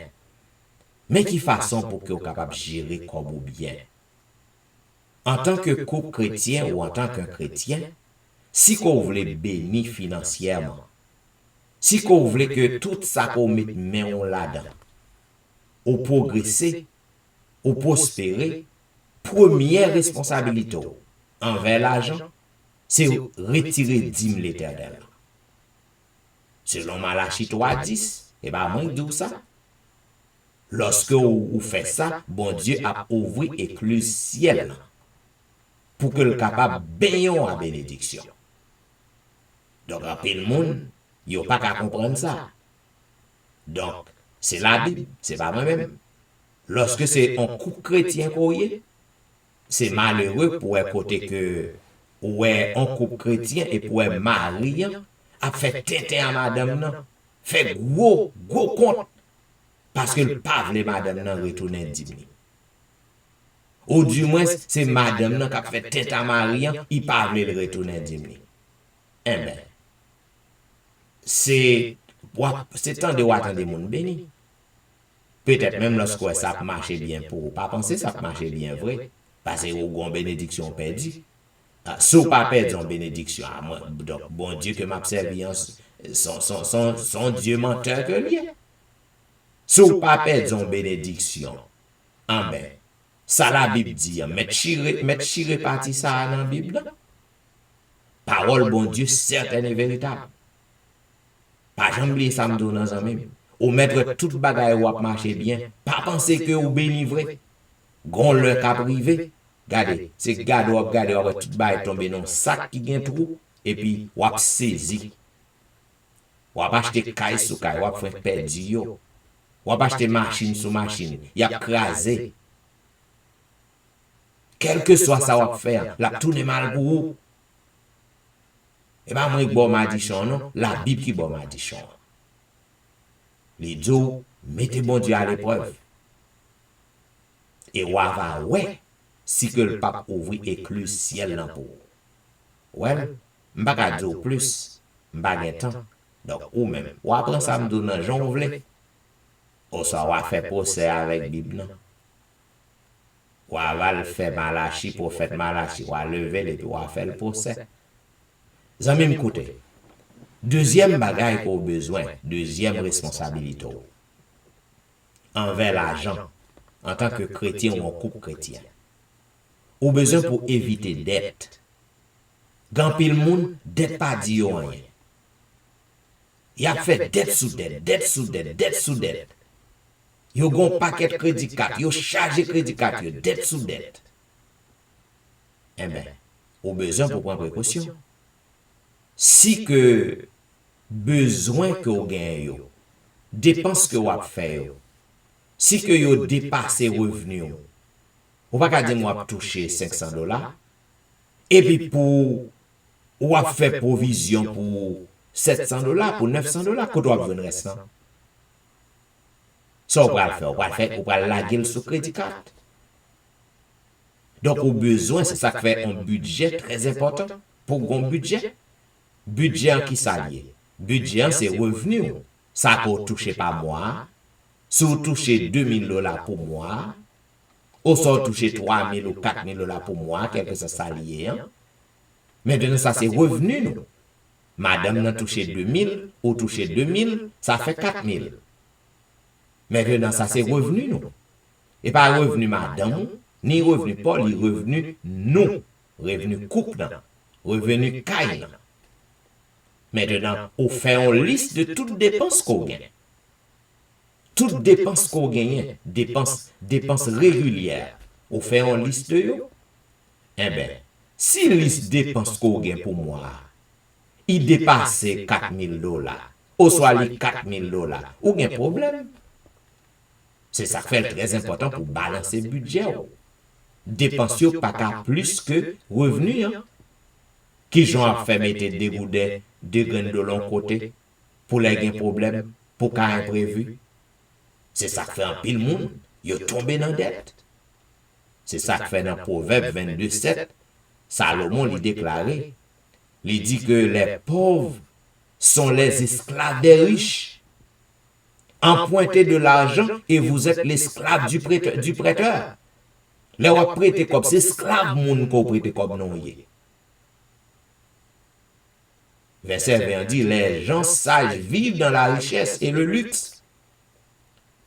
Mais qui façon pour que vous capable de gérer comme ou bien. En tant que couple chrétien ou en tant qu'un chrétien, si vous voulez bénir financièrement, si vous voulez que tout ça qu'on mette main là-dedans, ou progresser, ou prospérer, première responsabilité envers l'argent, c'est retirer 10 000 l'éternel. Selon Malachie 3:10, et bien moi je dis ça. Lorsque vous faites ça, bon Dieu a ouvert le ciel pour que le capable baigner en bénédiction. Donc, en pile monde, il n'y a pas qu'à comprendre ça. Donc, c'est la Bible, c'est pas moi-même. Lorsque c'est un couple chrétien qu'on y est, c'est malheureux pour un côté que ouais un couple chrétien et pour un mari a fait tête à madame non, fait gros compte parce que le pas les madame non retourner diminuer. Ou du moins c'est madame non qui a fait tête à mari, il pas le retourner diminuer. Eh ben c'est temps de attendre des monde béni. Peut-être même lorsque ça marche bien pour vous, pas penser ça marche bien vrai, parce que vous avez une bénédiction perdue. Si vous pas perdu en bénédiction, donc bon Dieu que m'a servi son Dieu menteur que lui. Si vous pas perdu en bénédiction, ben, ça la Bible dit, mettre chiré parti ça dans la Bible. Parole bon Dieu certaine et véritable. Pas jamais oublier ça me donne dans même. Ou mettre toute bagaille ou marcher bien, pas penser que vous béni vrai. Gon le cap privé. Regardez, c'est garde ou toute bagaille tomber dans sac qui gagne trou et puis ou saisi. Ou acheter caille sous caille, ou faire perdu yo. Ou acheter machine sous machine, y a crasé. Quel que soit ça ou faire, la tourne mal pour vous. Et ben moi bon m'a dit non, la Bible qui bon m'a dit les deux, mettez bon Dieu à l'épreuve. Et on va, ouais, si que le pape ouvre éclus ciel dans pour. Ouais, m'pa dire plus, m'pa temps. Donc, ou même, ou après ça me donne Jean Ouvlé. Ou ça va faire procès avec Bible. Ou va le faire Malachi, prophète Malachi, ou va lever et puis ou va faire le procès. Zami m'écoutez. Deuxième bagaille qu'on a besoin, deuxième responsabilité, envers l'argent, en tant que chrétien ou en couple chrétien. Ou besoin pour éviter dette. Quand pile monde, dette pas dit rien. Il a fait dette sous dette, dette sous dette, dette sous dette. Il a un paquet de crédit carte, il a chargé crédit carte, dette sous dette. Eh bien, ou besoin pour prendre précaution. Si que besoin que vous gagnez, dépenses que vous faites, si que vous dépassez revenus, vous ne pouvez pas dire moi toucher $500, et puis pour ou faire provision pour $700, pour $900, que doit venir restant. Ça, vous pouvez le faire, vous pouvez laguer sur crédit carte. Donc, au besoin, c'est ça qui fait un budget très important pour un budget. Budget qui s'allie. Budget, c'est revenu. Ça peut toucher par mois. Si vous touchez $2,000 pour mois, ou si vous touchez $3,000 ou $4,000 pour mois, quelque chose s'allie. Maintenant, ça c'est revenu. Nous. Madame n'a touché 2,000 ou touché 2,000, ça fait 4,000. Maintenant, ça c'est revenu. Nous. Et pas revenu madame, ni revenu Paul, ni revenu nous. Revenu couple, revenu caille. Maintenant, on fait une liste de toutes dépenses qu'on gagne. Toutes dépenses qu'on gagne, dépenses régulières. On fait une liste de eux. Eh bien, si la liste dépenses qu'on gagne pour moi, il dépasse $4,000, ou soit les $4,000, ou bien problème. C'est ça qui fait très important pour balancer le budget. Dépenses pas qu'à plus que revenus. Qui j'en fait mettre des goudets, des graines de l'autre côté, pour les gains problème, pour cas imprévu. C'est ça qui fait un pile monde, il tombé dans la dette. C'est ça qui fait dans Proverbe 22:7, Salomon lui déclaré, il dit que les pauvres sont les esclaves des riches. Empruntez de l'argent et vous êtes l'esclave du prêteur. Les vous prêtez comme c'est esclave monde qu'on prête comme non. Verset 20 dit, les gens sages vivent dans la richesse et le luxe.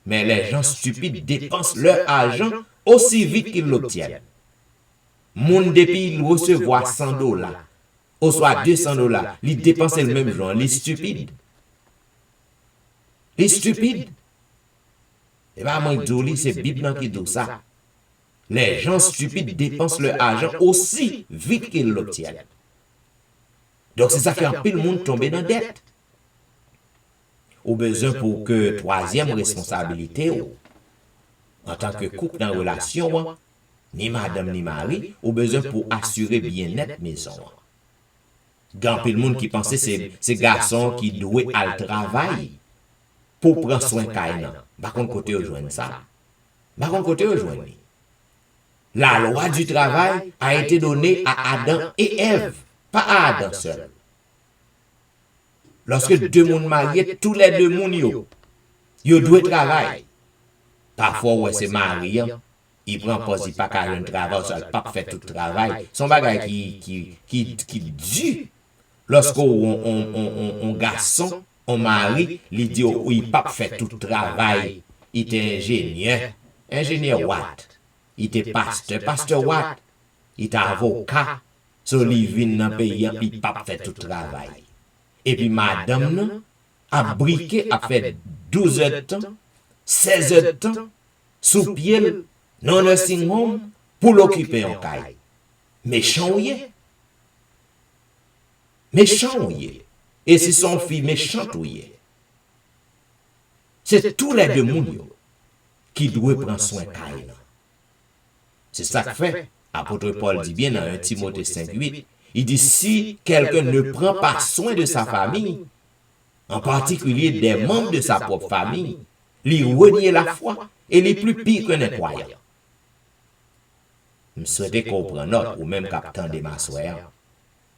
Mais les gens stupides dépensent leur argent aussi vite qu'ils l'obtiennent. Moun depuis il recevoir $100, ou soit $200, ils dépensent le même jour. Les stupides. Les stupides. Et bien, moi, c'est Bible qui dit ça. Les gens stupides dépensent leur argent aussi vite qu'ils l'obtiennent. Donc c'est ça qui fait un pile monde tomber dans la dette. Au besoin pour que troisième responsabilité, en tant que couple dans la relation, ni madame ni mari, au besoin pour assurer bien-être maison. Grand pile monde qui pensait c'est garçon qui doit aller travail pour prendre soin de par contre côté rejoindre ça. Par contre côté rejoindre. La loi du travail a été donnée à Adam et Ève, pas à Adam seul. Lorsque deux mondes mariés, tous les deux mondes yo doivent travailler. Parfois ouais c'est marié, il prend pause, il pas qu'à un travail, ça pas fait tout le travail. Son bagage qui dû. Lorsqu'on garçon, on mari, il dit il pas fait tout le travail. Il était ingénieur Watt. Il était pasteur Watt. Il était avocat. So il vient dans le pays, il pas fait tout le travail. Et puis madame a briqué, a fait 12 heures de temps, 16 heures de temps, sous pied, non nursing home, pour l'occuper en caille. Méchant ou yé? Méchant ou yé? Et si son fille méchante ou yé? C'est tous les deux mondes qui doivent prendre soin de caille. C'est ça que fait. Apôtre Paul dit bien dans 1 Timothée 5:8, il dit si quelqu'un ne prend pas soin de sa famille, en particulier des membres de sa propre famille, il renie la foi et il est plus pire qu'un incroyant. Je souhaite comprendre notre ou même capitaine de ma soeur.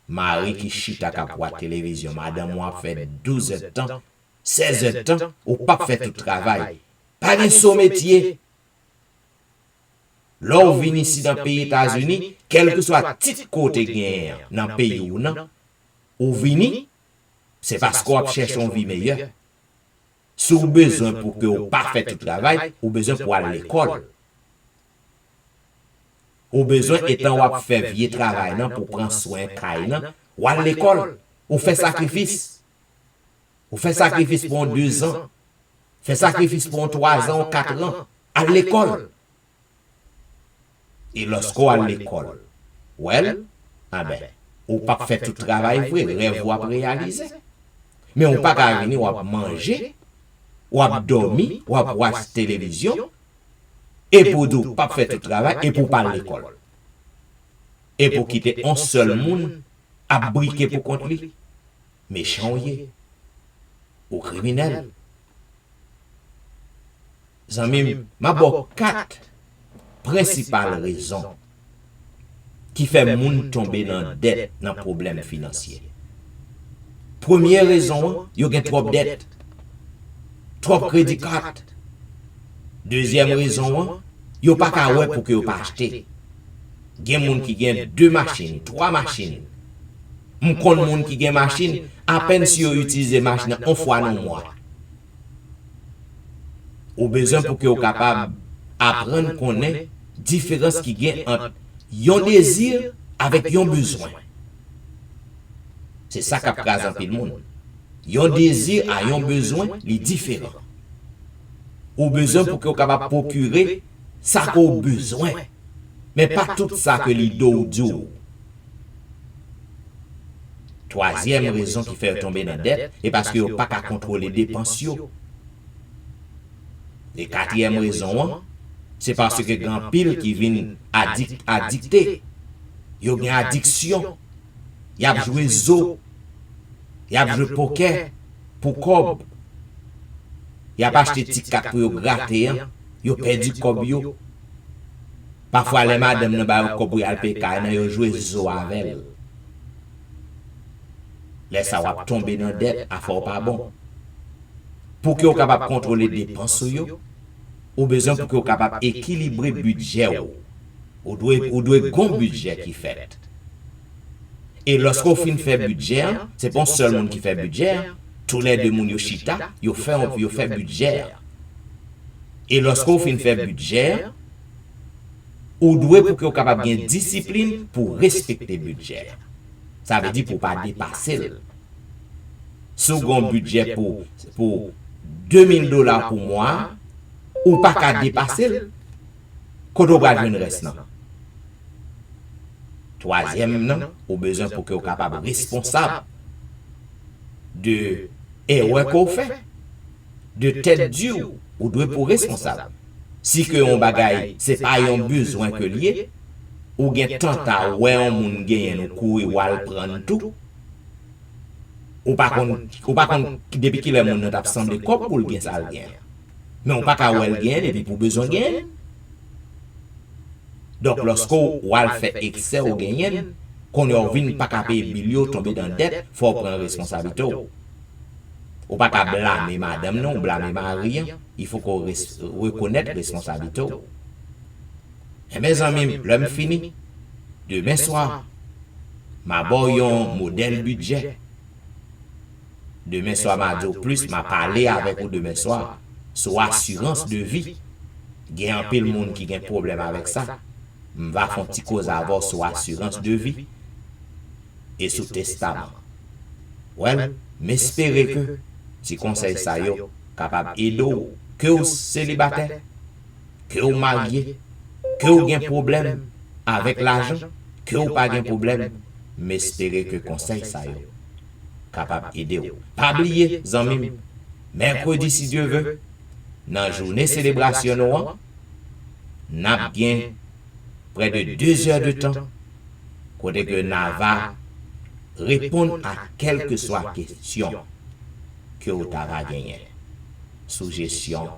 Marie qui chita à la télévision, madame moi fait 12 heures de temps, 16 heures de temps, ou pas fait tout le travail. Pas de son métier. Là, vous venez ici dans le pays États-Unis, quel que soit le petit côté gain dans le pays ou non, vous venez, c'est parce qu'on cherche une vie meilleure. Si vous avez besoin pour que vous pas fait tout le travail, vous avez besoin pour aller à l'école. Vous avez besoin, étant vous fait vieux travail pour prendre soin de ou à l'école, vous faites sacrifice. Vous faites sacrifice pour 2 ans, faites sacrifice pour 3 ans, 4 ans, à l'école. Et lorsqu'on à l'école, on pas fait tout le travail vrai, rêve ou réaliser. Mais on pas qu'à venir, on manger, ou dormir, ou watch télévision, et pour nous, pas faire tout le travail, et pour pas l'école. Et pour quitter un seul monde, à briquer pour contre lui. Méchant ou criminel. Zami, ma bo 4 principales raisons qui fait moun tomber dans dette, dans problème financier. Première raison, il y a trop de dettes, trop crédit card. Deuxième raison, il n'y a pas qu'à ouais pour que vous pas acheter. Il y a des gens qui gagnent 2 machines, 3 machines. Je connais des gens qui gagnent machine, à peine si vous utilisez machine une fois dans le mois. Vous avez besoin pour que vous soyez capable d'apprendre qu'on ait différence qui gagne entre un désir avec un besoin. C'est ça qui présente le monde. Un désir à un besoin, il est différent. Vous avez besoin pour que vous soyez capable de procurer ça que vous avez besoin. Mais pas tout ça que les dos dit. Troisième raison qui fait tomber dans la dette, c'est parce que vous n'avez pas qu'à contrôler les dépenses. Et quatrième raison, c'est parce que grand pile qui vient addicter. Il y a une addiction. Il y a joué zo. Il y a joué poker pour cob. Il y a acheté ticket pour gratter. Il a perdu cob. Parfois, les madames ne pas cob pour aller payer. Ils ont joué zo avec elle. Laisse ça va tomber dans la dette, à fort pas bon. Pour que vous soyez capable de contrôler les dépenses, vous avez besoin pour que vous soyez capable d'équilibrer le budget. Vous devez un bon budget qui fait. Et lorsque vous fait budget, ce n'est pas seul monde qui fait budget. Tous les deux monde chita, vous fait budget. Et lorsque vous fait budget, vous devez pour que vous soyez capable de discipline pour respecter le budget. Ça veut dire pour ne pas dépasser. Second budget pour $2000 pour moi, ou pas qu'à dépasser. Koto pral jwen reste nan. Troisième, non, au besoin pour que vous capable responsable de erreur qu'on fait, de tête dure, ou doit pour responsable. Si que on bagaille, c'est pas un besoin que lié, ou gen tant à ouais on moun gen nou courir ou al prendre tout. Ou pas kon depuis qu'il est moun nan t'a semblé comme pour le gen ça le gen. Mais on pas ka ouais le gen et puis pour besoin gen. Donc lorsqu'on fait excès ou gagne, qu'on ne vient pas qu'à payer bilio tomber dans dette, faut prendre responsabilité. Ou pas qu'à blâmer madame non, blâmer Marie, il faut qu'on reconnaisse responsabilité. Et mes amis, l'homme fini. Demain soir, ma boyon modèle budget. Demain soir, ma dit plus, m'a parlé avec vous demain soir sur assurance de vie. Il y a un peu de monde qui a un problème avec ça. Je vais faire un petit cause avant sur assurance de vie et sur testament. Well, m'espérer que si conseil ça yo capable aider que vous célibataire, que vous marié, que vous avez un problème avec l'argent, que vous pas de problème, m'espérer que conseil ça yo capable aider. Pas oublier amis, mercredi si Dieu veut, dans la journée célébration nous n'a bien près de 2 heures de temps, côté que Nava répondre à quelle que soit la question que vous avez gagnée sous gestion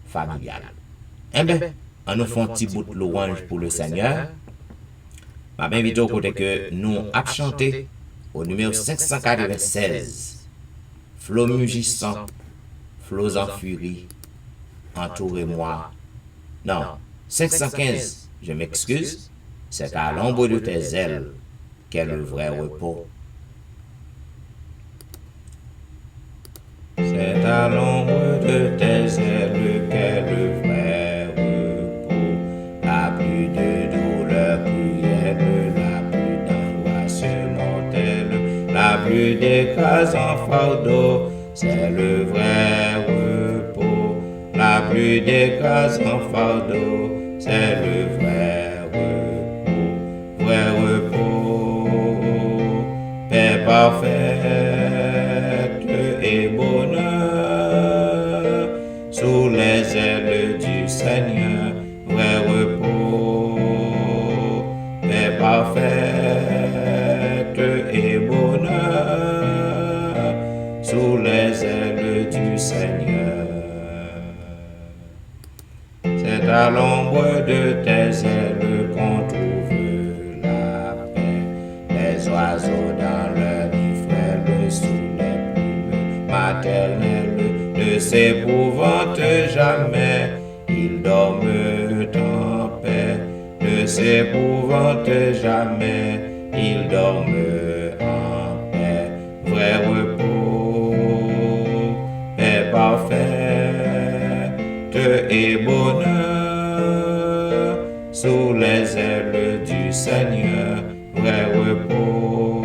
familiale. Eh bien, on nous fait un petit bout de louange pour le Seigneur. Je m'invite au côté que nous avons chanté au numéro 596. Flots mugissants, flots en furie, entourez-moi. Non, 515. Je m'excuse, c'est à l'ombre de tes ailes qu'est le vrai repos. C'est à l'ombre de tes ailes qu'est le vrai repos. La pluie de douleur cruelle, la pluie d'angoisse mortelle, la pluie d'écrasant fardeau, c'est le vrai repos. La pluie d'écrasant fardeau, c'est le vrai repos, paix parfaite et bonheur, sous les ailes du Seigneur, vrai repos, paix parfaite et bonheur, sous les ailes du Seigneur. C'est à l'ombre de tes ailes qu'on trouve la paix. Les oiseaux dans leur nid frêle sous les plumes maternelles ne s'épouvantent jamais. Ils dorment en paix, ne s'épouvantent jamais. Ils dorment en paix. Vrai repos, paix parfaite et bonheur, sous les ailes du Seigneur, vrai repos,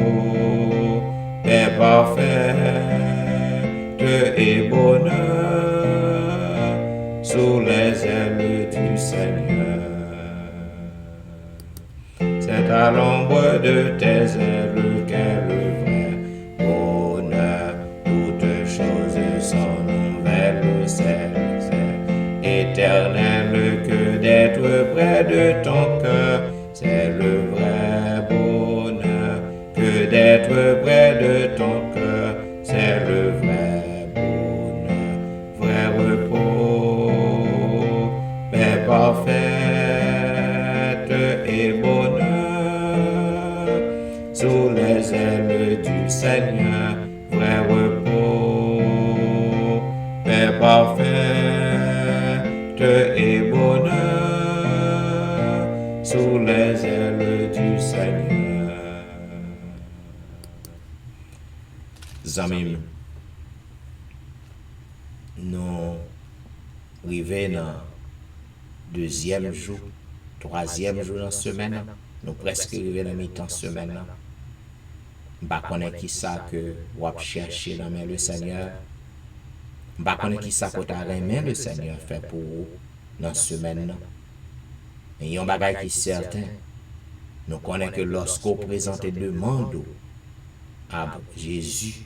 paix parfaite et bonheur, sous les ailes du Seigneur. C'est à l'ombre de tes ailes qu'est le vrai bonheur, toutes choses sont nouvelles, c'est éternel que d'être près de ton cœur, c'est le vrai bonheur, que d'être près de ton cœur, c'est le vrai bonheur, vrai repos, paix parfaite et bonheur, sous les ailes du Seigneur, vrai repos, paix parfaite et bonheur, sous les ailes du Seigneur. Zamim, nous arrivons dans le 2e jour, 3e jour dans la semaine, nous presque arrivons dans la mi-temps semaine. Je ne sais pas qui ça que vous cherchez dans le Seigneur. Je ne sais pas qui ça que vous avez le Seigneur fait pour vous dans la semaine. Mais il y a un bagage qui est certain. Nous connaissons que lorsqu'on présente des demandes à Jésus,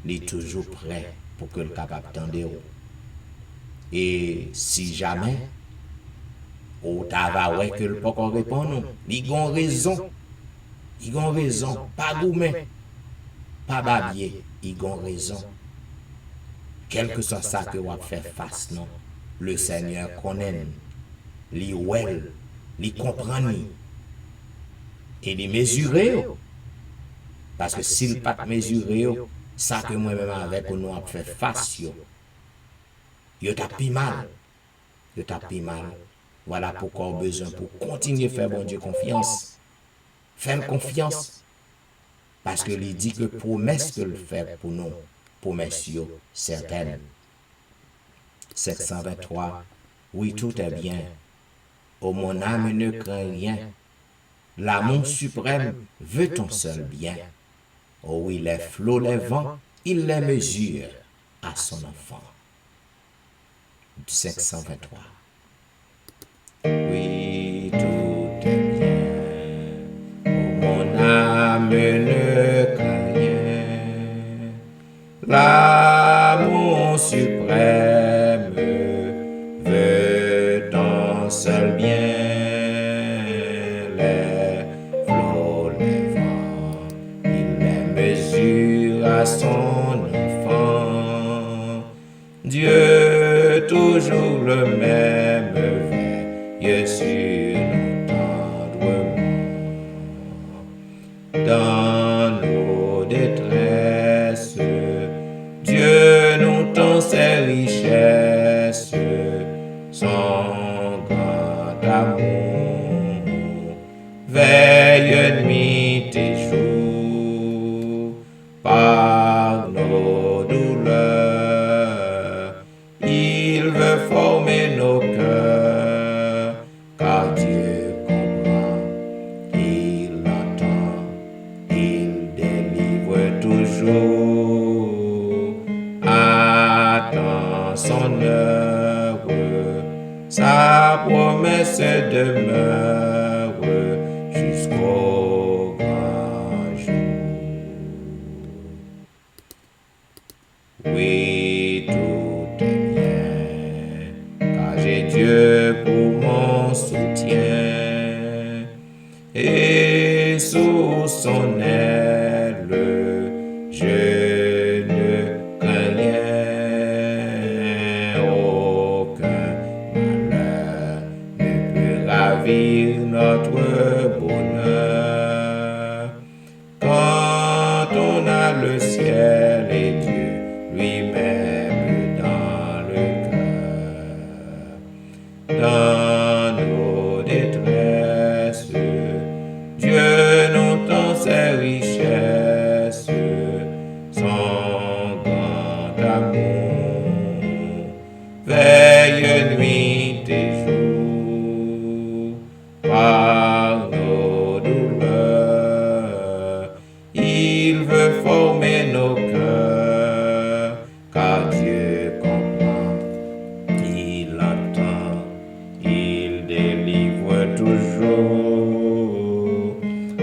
il est toujours prêt pour que le capable d'entendre. Et si jamais, ou t'as ouais que le pas qu'on répond, il a raison. Il a raison. Pas gourmet, pas babier, il a raison. Quel que soit ça que vous fait face, non, le Seigneur connaît, il well, il comprend, et il mesuré. Parce que s'il pas mesuré, ça que moi-même avec nous a fait face, yo t'a pris mal. Yo t'a pris mal. Voilà pourquoi on a besoin pour continuer à faire bon Dieu confiance. Faire confiance. Parce que il dit que promesse que le fait pour nous, promesse certaine. 723. Oui, tout est bien. Oh, mon âme ne craint rien. L'amour suprême veut ton seul bien. Oh oui, les flots, les vents, il les mesure à son enfant. 523. Oui, tout est bien. Oh, mon âme ne craint rien. L'amour suprême veut ton seul bien. Les flots, les vents, il les mesure à son enfant. Dieu, toujours le même, veille sur l'entendement. Dans nos détresses, Dieu nous tend ses richesses, son grand amour. Veille nuit et jour, par nos douleurs, il veut former nos cœurs, car Dieu comprend, il entend, il délivre toujours. Attends son heure, sa promesse demeure jusqu'au grand jour. Oui, tout est bien, car j'ai Dieu pour mon soutien, et sous son aile, je ne crains rien. Aucun malheur ne peut ravir notre bonheur. Quand on a le ciel et Dieu lui-même dans le cœur, dans nos détresses, Dieu nous tend ses richesses, son grand amour. Veille nuit et jour, par nos douleurs, il veut former nos cœurs, car Dieu comprend, il entend, il délivre toujours.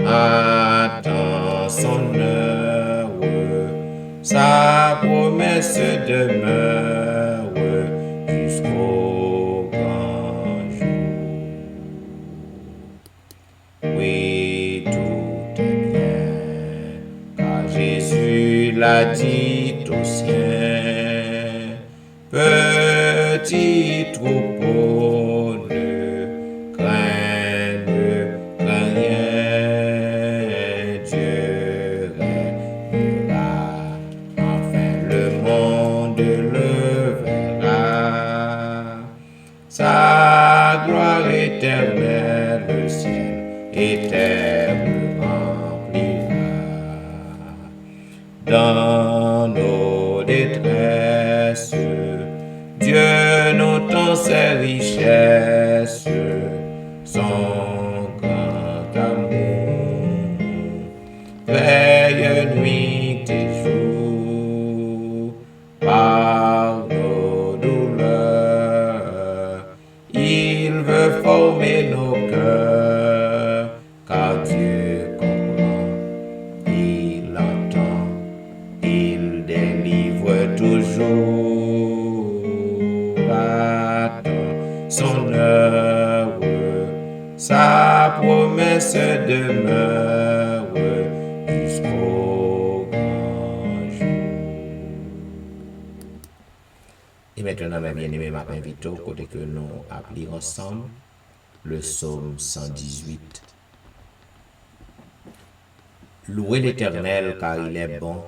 Attends son heure, sa promesse demeure jusqu'au grand jour. Oui, tout est bien, car Jésus l'a dit aux siens. Petit troupeau, ne crains rien, Dieu régnera, enfin le monde le verra. Sa gloire éternelle, le ciel et terre remplira. Dans nos détresses, Dieu nous tend ses richesses, son grand amour. Veille nuit et jour, par nos douleurs, il veut former nos promesse demeure jusqu'au grand jour. Et maintenant, mes bien-aimés, m'a invité au côté que nous appelons ensemble le psaume 118. Louez l'Éternel car il est bon,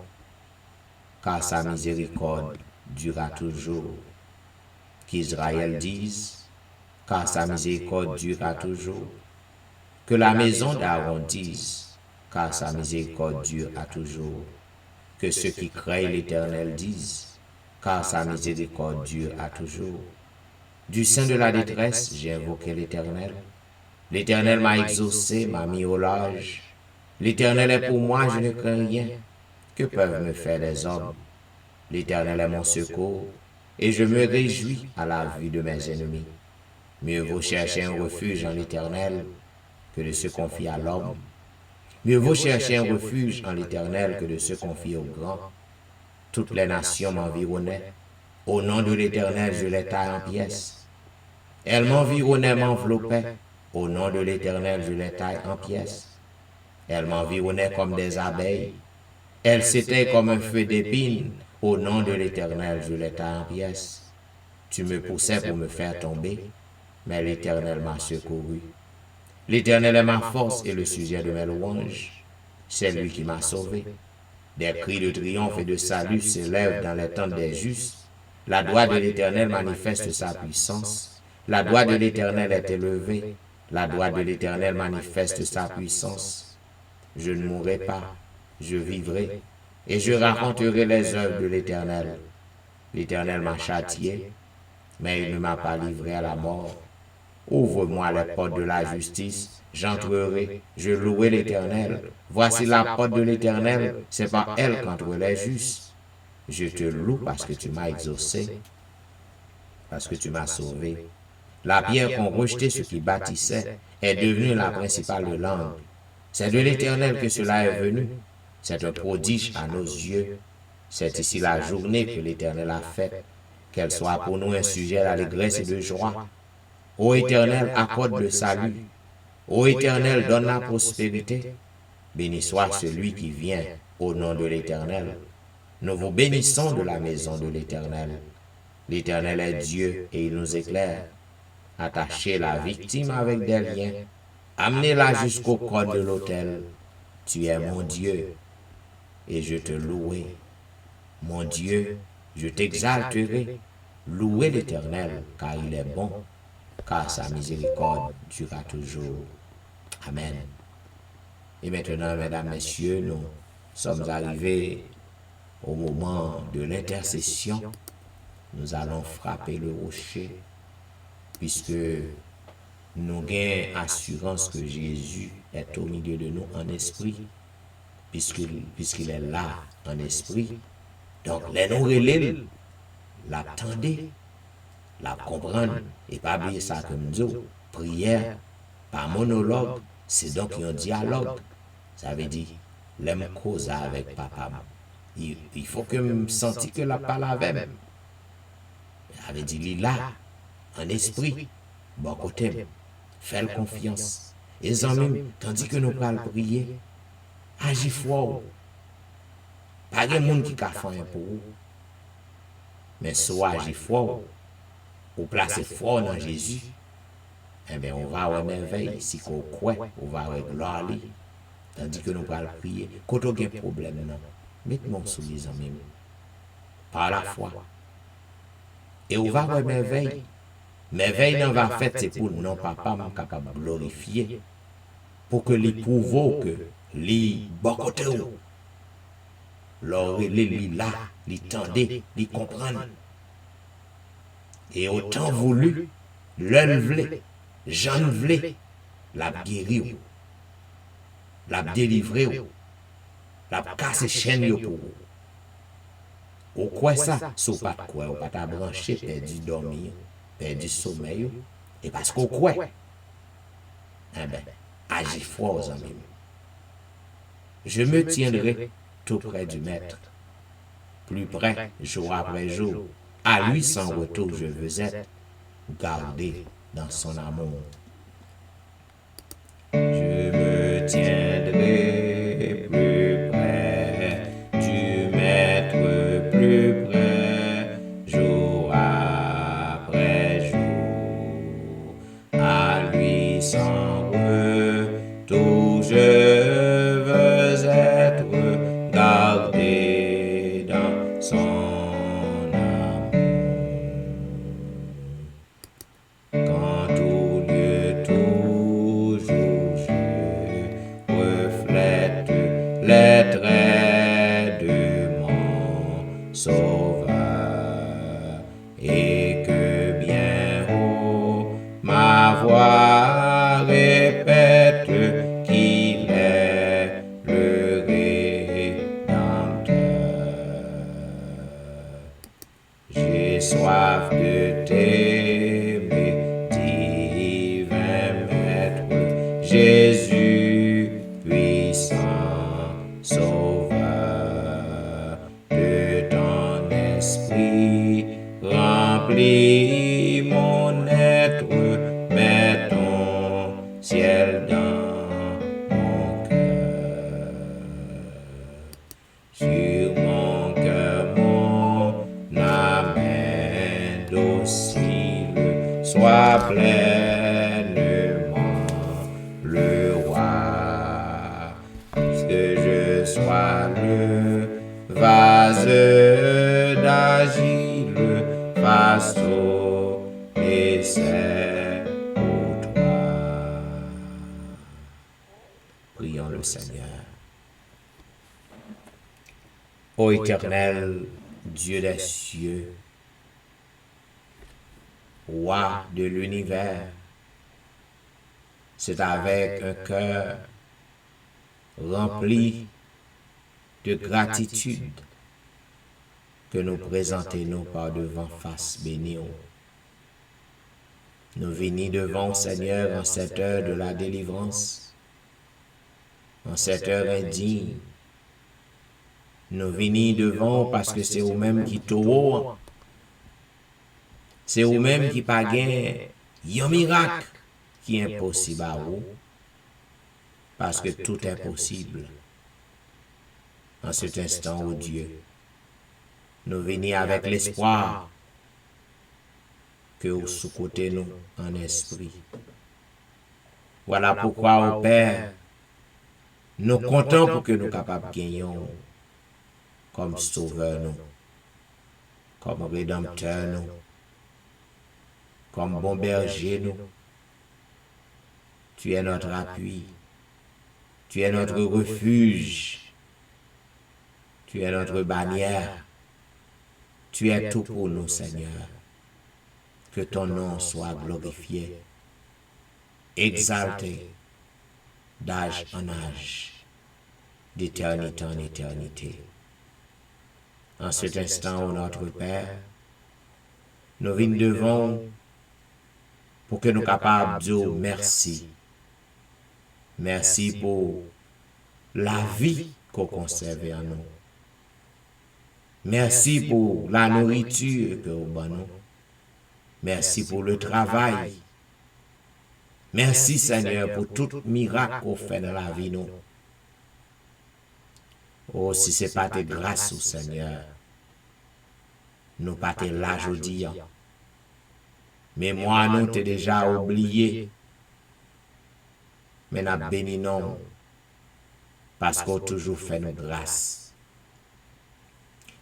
car sa miséricorde durera toujours. Qu'Israël dise, car sa miséricorde durera toujours. Que la maison d'Aaron dise, car sa miséricorde durera toujours. Que ceux qui craignent l'Éternel disent, car sa miséricorde durera toujours. Du sein de la détresse, j'ai invoqué l'Éternel. L'Éternel m'a exaucé, m'a mis au large. L'Éternel est pour moi, je ne crains rien. Que peuvent me faire les hommes? L'Éternel est mon secours, et je me réjouis à la vue de mes ennemis. Mieux vaut chercher un refuge en l'Éternel que de se confier à l'homme. Mieux vaut chercher un refuge en l'Éternel que de se confier au grand. Toutes les nations m'environnaient. Au nom de l'Éternel, je les taille en pièces. Elles m'environnaient, m'enveloppaient. Au nom de l'Éternel, je les taille en pièces. Elles m'environnaient comme des abeilles. Elles s'étaient comme un feu d'épines. Au nom de l'Éternel, je les taille en pièces. Tu me poussais pour me faire tomber, mais l'Éternel m'a secouru. L'Éternel est ma force et le sujet de mes louanges. C'est lui qui m'a sauvé. Des cris de triomphe et de salut s'élèvent dans les tentes des justes. La droite de l'Éternel manifeste sa puissance. La droite de l'Éternel est élevée. La droite de l'Éternel manifeste sa puissance. Je ne mourrai pas, je vivrai, et je raconterai les œuvres de l'Éternel. L'Éternel m'a châtié, mais il ne m'a pas livré à la mort. Ouvre-moi les portes de la justice, j'entrerai, je louerai l'Éternel. Voici la porte de l'Éternel, c'est par elle qu'entrent les justes. Je te loue parce que tu m'as exaucé, parce que tu m'as sauvé. La pierre qu'ont rejetée ceux qui bâtissaient est devenue la principale langue. C'est de l'Éternel que cela est venu. C'est un prodige à nos yeux. C'est ici la journée que l'Éternel a faite. Qu'elle soit pour nous un sujet d'allégresse et de joie. Ô Éternel, accorde le salut. Ô Éternel, donne la prospérité. Béni soit celui qui vient au nom de l'Éternel. Nous vous bénissons de la maison de l'Éternel. L'Éternel est Dieu et il nous éclaire. Attachez la victime avec des liens. Amenez-la jusqu'au corps de l'autel. Tu es mon Dieu et je te louerai. Mon Dieu, je t'exalterai. Louez l'Éternel car il est bon, car sa miséricorde durera toujours. Amen. Et maintenant, mesdames, messieurs, nous sommes arrivés au moment de l'intercession. Nous allons frapper le rocher, puisque nous gagnons assurance que Jésus est au milieu de nous en esprit, puisqu'il est là en esprit. Donc, les nous relèvent, l'attendez, la comprendre, et pas oublier ça comme nous, prière, pas monologue, c'est donc un dialogue. Ça veut dire, l'aime cause avec papa. Il faut que je me sente que la parole avec même. Ça veut dire, il est là, en esprit, bon côté, fais confiance. Et amis, tandis que nous parlons prier, agis fort. Pas de monde qui a fait un pour vous. Mais soit agis fort, ou placez fort dans Jésus, eh bien, on va avoir merveille. Si on croit, on va avoir gloire. Tandis que nous parlons prier, quand on a un problème, non, mettez-moi sous les amis. Par la foi. Et on va avoir merveille. Merveille n'en va faire, c'est pour non papa, mon capable de glorifier. Pour que les pouvoirs que les bon côté où, les là, les tendez, les comprennent. Et autant voulu, l'enlever, j'en voulais, la guérir, la délivrer, la casser chaîne pour vous. Ou quoi ça, sous pas de quoi, ou pas ta brancher, perdu dormir, perdu sommeil, et parce qu'on quoi, eh bien, agis fort aux amis. Je me tiendrai tout près du Maître, plus près, jour après jour. À lui sans retour je veux être, gardé dans son amour. Je me soif de t'aimer, divin Maître, Jésus, puissant Sauveur, de ton esprit remplis mon être, mets ton ciel dans mon cœur. Sur mon cœur, mon âme indocile, sois pleinement le roi. Que je sois le vase d'argile, façon essai pour toi. Prions le Seigneur. Ô Éternel, Dieu des cieux, Roi de l'univers, c'est avec un cœur rempli de gratitude que nous présentons par devant face bénie. Nous venons devant Seigneur en cette heure de la délivrance, en cette heure indigne. Nous venons devant parce que c'est vous-même qui t'ouvrent. C'est vous-même qui pas gain un miracle qui est impossible à vous. Parce que tout est possible. En cet instant, ô Dieu, nous venons avec l'espoir que vous sous-côté nous en esprit. Voilà pourquoi, ô Père, nous comptons pour que nous capables de gagner comme sauveur nous, comme rédempteur nous, comme bon berger nous. Tu es notre appui, tu es notre refuge, tu es notre bannière, tu es tout pour nous, Seigneur. Que ton nom soit glorifié, exalté, d'âge en âge, d'éternité en éternité. En cet instant, ô notre Père, nous venons devant pour que nous capables de dire merci. Merci pour la vie qu'on conserve en nous. Merci pour la nourriture que vous donnez. Merci pour le travail. Merci Seigneur pour tout miracle qu'on fait dans la vie nous. Oh, si ce n'est pas tes grâces, Seigneur, nous pas tes là aujourd'hui. Mais moi, nous t'ai déjà oublié. Mais nous bénissons parce qu'on toujours fait nos grâces.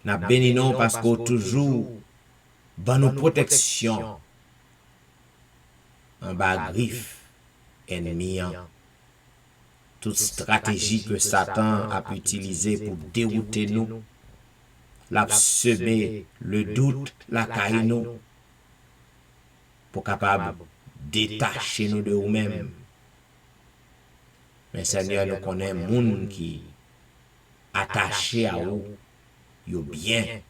Nous bénissons parce qu'on toujours dans nos protections en bas griffe ennemi. Toute stratégie que Satan a pu utiliser pour dérouter nous, l'a semé le doute, la caille nous, pour capable détacher nous de nous-mêmes. Mais Seigneur, nous connaissons un monde qui attaché à vous, yo bien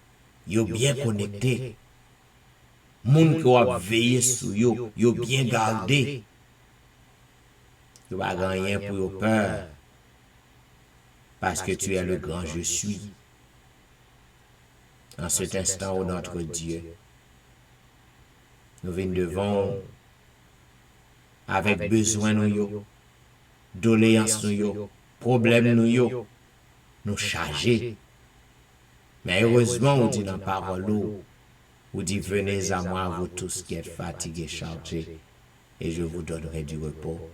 connecté. Monde qui a veillé sur yo bien gardé. Tu vas gagner pour your peur. Parce que tu es le grand je suis. En cet instant, ô notre Dieu, nous venons devant avec besoin nous, doléances nous, problèmes nous charger. Mais heureusement, on dit dans la parole, on dit venez à moi, vous tous qui êtes fatigués, chargés, et je vous donnerai du repos.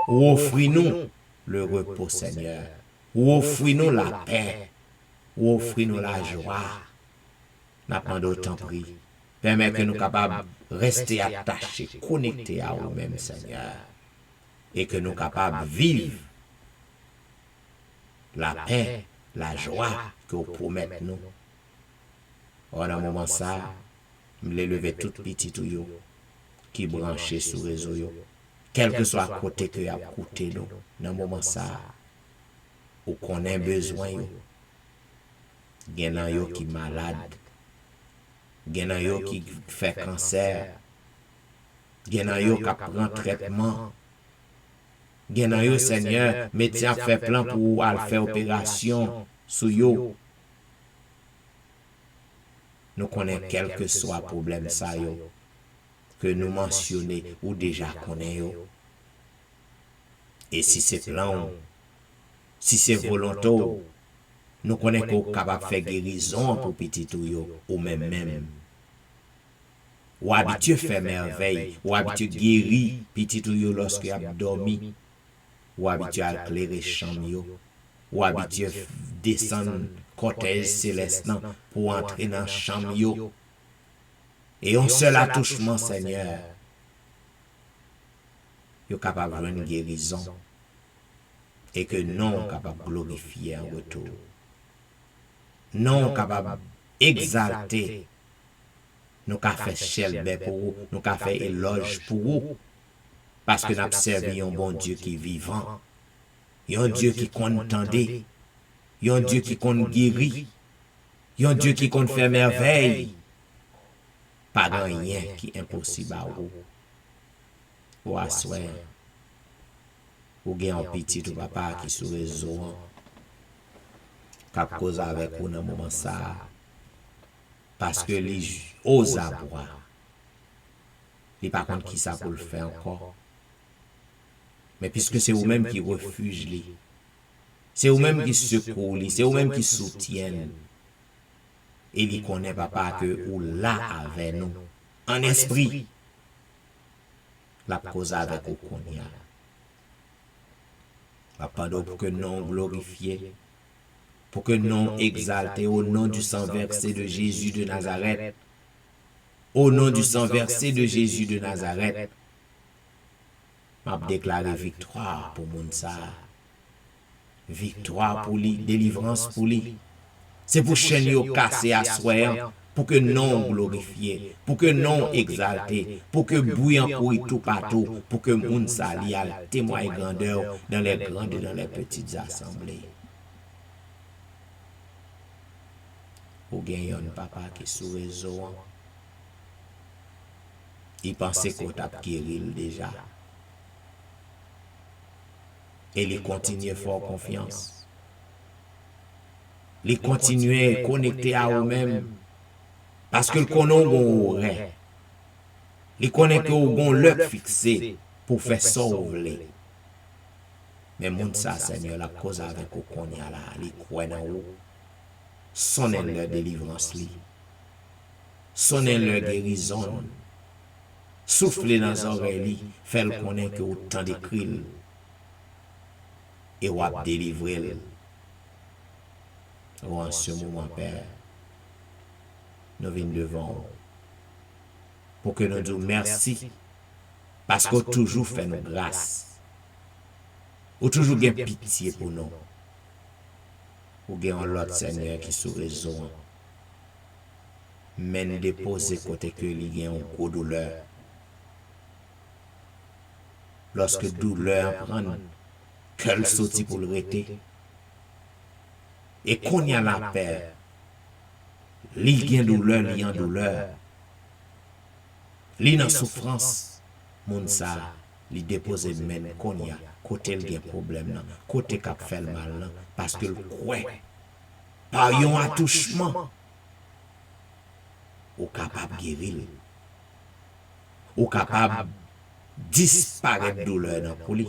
Offrez-nous le repos, Seigneur. Offrez-nous la paix. Offrez-nous la joie. N'attendons d'autant pris. Permets que nous capables de rester attachés, connectés à nous-mêmes, Seigneur. Et que nous capables de vivre la paix, la joie que vous promettez nous. En un moment ça, je vais lever tout petit tout qui branché sur le réseau. Quel que soit le côté que vous avez coûté nous, dans un moment ça, ou qu'on ait besoin, il y en a qui sont malades, gen nan yo qui fait cancer, gen nan yo qui prend traitement, gen nan yo Seigneur, médecin fait plan pour al faire opération sou yo. Nous connaissons quel que soit problème ça yo, que nous mentionnons ou déjà connaissons. Et si c'est plan, si c'est volontaire, nous connaissons qu'on est capable de faire guérison pour petit ou même. Ou habitué faire merveille, ou habitué guérir petit ou lorsque a dormi, ou habitué à éclairer chambre, ou habitué descendre cortège céleste pour entrer dans chambre. Et on seul attouchement, Seigneur, yo capable de une guérison et que non capable de glorifier en retour. Non capable d'exalter. Nous avons fait chelbe pour vous, nous avons fait éloge pour vous. Parce que nous avons servi un bon Dieu qui est vivant. Un Dieu qui compte tendre. Un Dieu qui compte guérir. Un Dieu qui compte faire merveille. Pas de rien qui est impossible à vous. Ou à soi. Ou gen un petit ou papa qui sous réseau. Cap cause avec vous dans moment ça. Parce que les ose boire. Il pas contre qui ça pour le faire encore. Mais puisque c'est vous-même qui refuge lui. C'est vous-même qui secoue lui, c'est vous-même qui soutiennent. Et il connaît papa que ou là avec nous en esprit. La cause avec vous konya. Papa pour que non glorifié, pour que non exalté au nom du sang versé de Jésus de Nazareth. Au nom du sang versé de Jésus de Nazareth. M'a déclaré victoire pour Mounsa. Victoire pour lui, délivrance pour lui. C'est pour chaîne yo cassé à soir, pour que non glorifié, pour que non exalté, pour que bouillant couille tout partout, pour que Mounsa li al témoigne grandeur dans les grandes et dans les petites assemblées. Ou gen yon papa qui sous réseau. Il pensait qu'on t'a guéri déjà. Et il continue fort confiance. Il continue connecté à eux-mêmes. Parce que le connaît qu'on aurait. Il connaît qu'on l'œil fixé pour faire sauver. Mais mon ça, Seigneur, la cause avec qu'on y a là, il croit dans vous. Sonnez leur délivrance li. Sonnez leur guérison. Soufflez dans les oreilles, faites connaître que autant de cris et ou a délivrer. En ce moment, Père, nous venons devant vous pour que nous disions merci parce qu'on toujours fait nos grâces. Ou toujours gain pitié pour nous. Ou gain l'autre Seigneur qui sous raison. Mais nous déposer côté que il y a une gros douleur. Lorsque douleur prend, qu'elle sortit pour le rester. Et qu'on y a la paix, il y a douleur, il y a douleur. Il y a souffrance, mon ça, il dépose même qu'on y a, côté il y a problème, côté cap fait le mal, parce que le croit, par un attouchement, ou capable de guérir, ou capable disparaître douleur dans pour lui.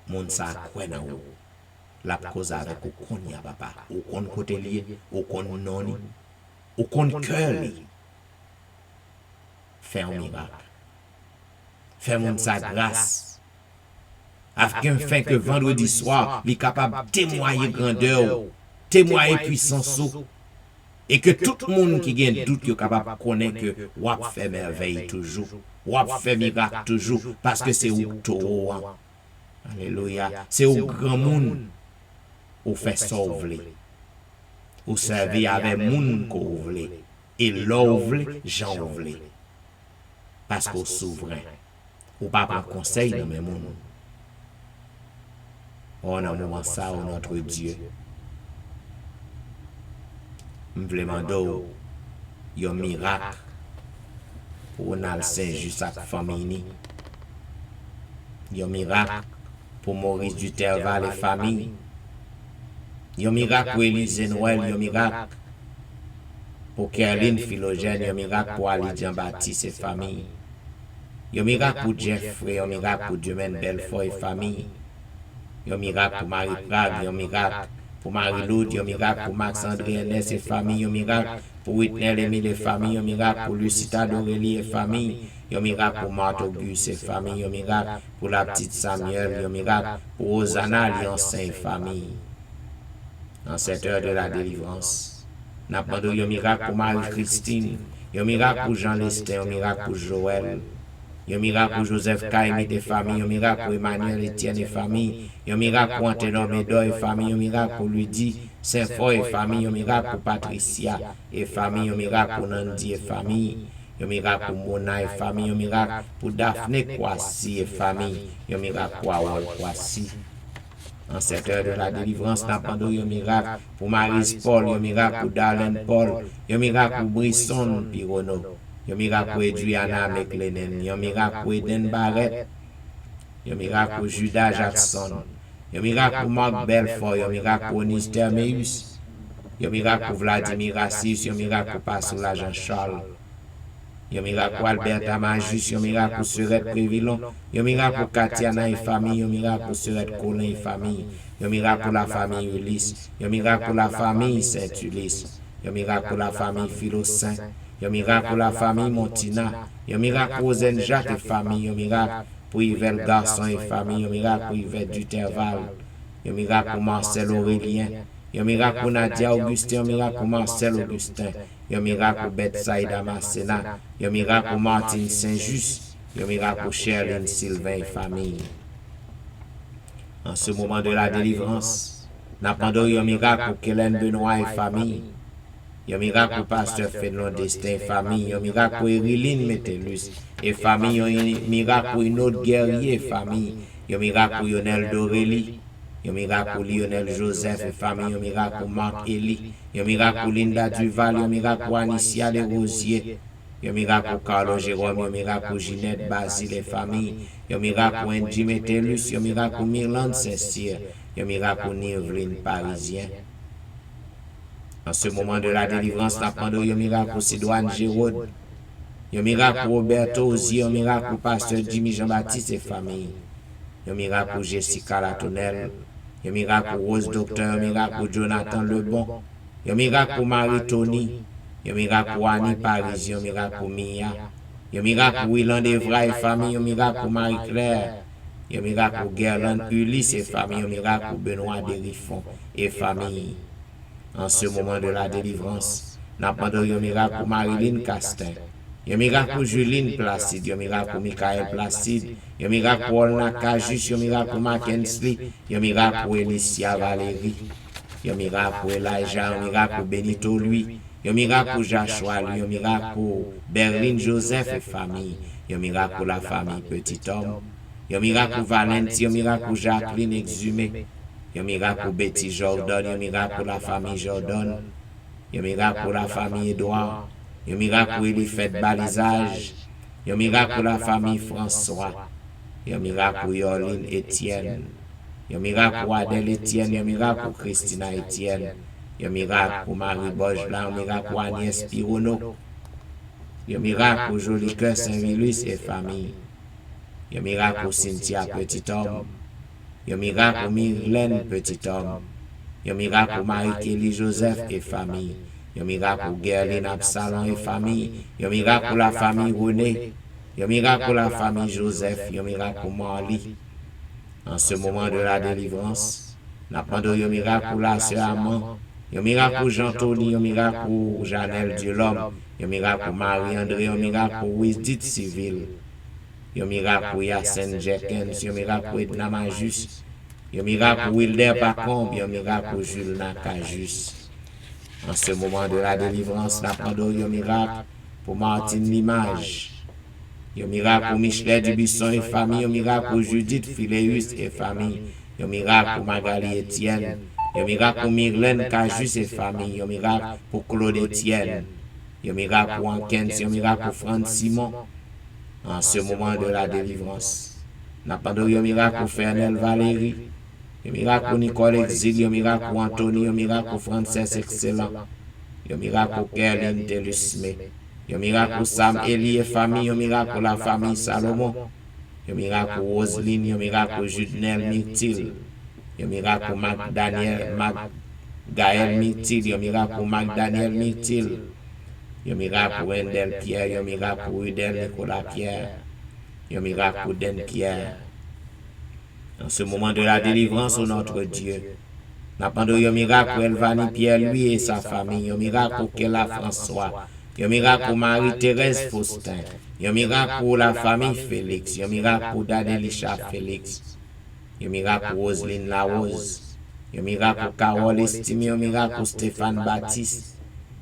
Mon ça croit dans vous. La cause avec ou qu'on y a papa, ou qu'on côté lié, ou qu'on non, ou qu'on cœur li. Fais un miracle. Fais mon sa grâce. Afin que vendredi soir, il est capable de témoigner grandeur, témoigner puissance, et que tout le monde qui a un doute est capable de connaître que wap fait merveille toujours, wap fait miracle toujours, parce que c'est au taureau. Alléluia. C'est au grand monde ou fait sauver. Ou servir avec monde qu'on voulait. Et l'ouvre, j'en voulais. Parce qu'au souverain. Ou pas prendre conseil dans mes monde. On a un moment ça, au notre Dieu. M'vle mando Yon miracle pour Ronald Saint-Just ak famille ni. Yon miracle pour Maurice Duterval et famille. Yon miracle pour Élise Noël, yon miracle pour Kerline Philogène, yon miracle pour Ali Jean-Baptiste et famille. Yon miracle pour Jeffrey, yon miracle pour Dumaine Belfort et famille. Yon miracle pour Marie Prague, yon miracle pour Marie-Loud, yon miracle pour Max-André Ernest et famille, yon miracle pour Whitney Émile et famille, yon miracle pour Lucita d'Aurélie et famille, yon miracle pour Marthe Auguste et famille, yon miracle pour la petite Samuel, yon miracle pour Rosanna Lyon-Saint et famille. En cette heure de la délivrance, n'a pas de yon miracle pour Marie-Christine, yon miracle pour Jean Lestin, yon miracle pour Joël, yon miracle pour Joseph Kaimit et famille, yon miracle pour Emmanuel Etienne et famille, yon miracle pour Anténon Médor et famille, yon miracle pour Lydie Saint-Foy et famille, yon miracle pour Patricia et famille, yon miracle pour Nandi et famille, yon miracle pour Mona et famille, yon miracle pour Daphné Kwasi et famille, yon miracle pour Awol Kwasi. En cette heure de la délivrance, n'a pas de yon miracle pour Maryse Paul, yon miracle pour Darlene Paul, yon miracle pour Brisson Pirono, yon miracle pour Adriana McLennan, yon miracle pour Eden Barrett, yon miracle pour Judas Jackson, yon miracle pour Marc Belfort, yon miracle pour Onis Termeus, yon miracle pour Vladimir Assis, yon miracle pour Pascal Jean-Charles, yon miracle pour Alberta Majus, yon miracle pour Surette Prévillon, yon miracle pour Katiana et famille, yon miracle pour Surette Colin et famille, yon miracle pour la famille Ulysse, yon miracle pour la famille Saint-Ulysse, yon miracle pour la famille Philo-Saint, yon miracle pour la famille Montina, yon miracle pour Zen Jacques et famille, yon miracle pour Yvette Garçon et famille, yon miracle pour Yvette Duterval, yon miracle pour Marcel Aurélien, yon miracle pour Nadia Augustin, yon miracle pour Marcel Augustin, yon miracle pour Betsaïda Masséna, yon miracle pour Martine Saint-Just, yon miracle pour Sherline Sylvain et famille. En ce moment de la délivrance, n'appendons yon miracle pour Kellen Benoît et famille, yon miracle pour Pasteur Fénelon Destin et famille, yon miracle pour Eriline Métellus et famille, yon miracle pour une autre guerrier et famille, yon miracle pour Lionel d'Aurélie, yon miracle pour Lionel Joseph et famille, yon miracle pour Marc Elie, yon miracle pour Linda Duval, yon miracle pour Anicia Desrosiers, yon miracle pour Carlo Jérôme, yon miracle pour Ginette Basile et famille, yon miracle pour Andy Métellus, yon miracle pour Myrlande Saint-Cyr, yon miracle pour Nirvline Parisien. En ce moment de la délivrance, n'appendons yon miracle pour Sidoine Géraud, yon miracle pour Roberto Ozier, yon miracle pour Pasteur Jimmy Jean-Baptiste et famille, yon miracle pour Jessica Latournelle, yon miracle pour Rose Docteur, yon miracle pour Jonathan Lebon, yon miracle pour Marie Tony, yon miracle pour Annie Paris, yon miracle pour Mia, yon miracle pour Willand Evra et famille, yon miracle pour Marie-Claire, yon miracle pour Guerlain Ulysse et famille, yon miracle pour Benoît Deriffon et famille. En ce moment de la délivrance, n'appendons yon miracle pour Marilyn Castin, yon miracle pour Juline Placide, yon miracle pour Michael Placide, yon miracle pour Olna Kajus, yon miracle pour Mackensley, yon miracle pour Elicia Valérie, yon miracle pour Elijah, yon miracle pour Benito Louis, yon miracle pour Joshua Louis, yon miracle pour Berlin Joseph et famille, yon miracle pour la famille Petit Homme, yon miracle pour Valentin, yon miracle pour Jacqueline Exhumé, yon miracle pour Betty Jordan, yon miracle pour la famille Jordan, yon miracle pour la famille Edouard, yon miracle pour Elifette Balisage, yon miracle pour la famille François, yon miracle pour Yoline Etienne, yon miracle pour Adèle Etienne, yon miracle pour Christina Etienne, yon miracle pour Marie Bojlan, yon miracle pour Agnès Pirono, yon miracle pour Joli Cœur Saint-Vilus et famille, yon miracle pour Cynthia Petit Homme, yon miracle pour Myrlène Petit Homme, yon miracle pour Marie-Kélie Joseph et famille, yon miracle pour Guerline Absalon et famille, yon miracle pour la famille René, yon miracle pour la famille Joseph, yon miracle pour Marly. En ce moment de la délivrance, n'appendons yon miracle pour la sœur Amand, yon miracle pour Jean-Tony, yon miracle pour Janelle Diolhomme, yon miracle pour Marie-André, yon miracle pour Wisdit Civil, yon miracle pour Yacine Jenkins, yon miracle pour Edna Majus, yon miracle pour Wilder Bacombe, yon miracle pour Jules Nakajus. En ce moment de la délivrance, n'appendons yon miracle pour Martine Limage, yon miracle pour Michelet Dubisson et famille, yon miracle pour Judith Phileus et famille, yon miracle pour Magali Etienne, yon miracle pour Myrlène Cajus et famille, yon miracle pour Claude Etienne, un miracle pour Ankensi, un miracle pour Franz Simon, en ce moment de la délivrance. N'a pas un miracle pour Fernel Valérie, un miracle pour Nicole Exil, un miracle pour Anthony, un miracle pour Frances Excellent, un miracle pour Kerlin Telusme, un miracle pour Sam Eli et famille, un miracle pour la famille Salomon, un miracle pour Roseline, un miracle pour Judnel Myrtil, un miracle pour Gaël Myrtil, un miracle pour Daniel Myrtil, un miracle pour Endel Pierre, un miracle pour Udel Nicolas Pierre, un miracle pour Den Pierre. En ce moment de la délivrance, au notre Dieu, n'a pas de miracle pour Elvani Pierre, lui et sa famille, un miracle pour Kela François, un miracle pour Marie-Thérèse Faustin, un miracle pour la famille Félix, un miracle pour Dadelisha Félix, un miracle pour Roseline Larose, un miracle pour Carole Estimé, un miracle pour Stéphane Baptiste,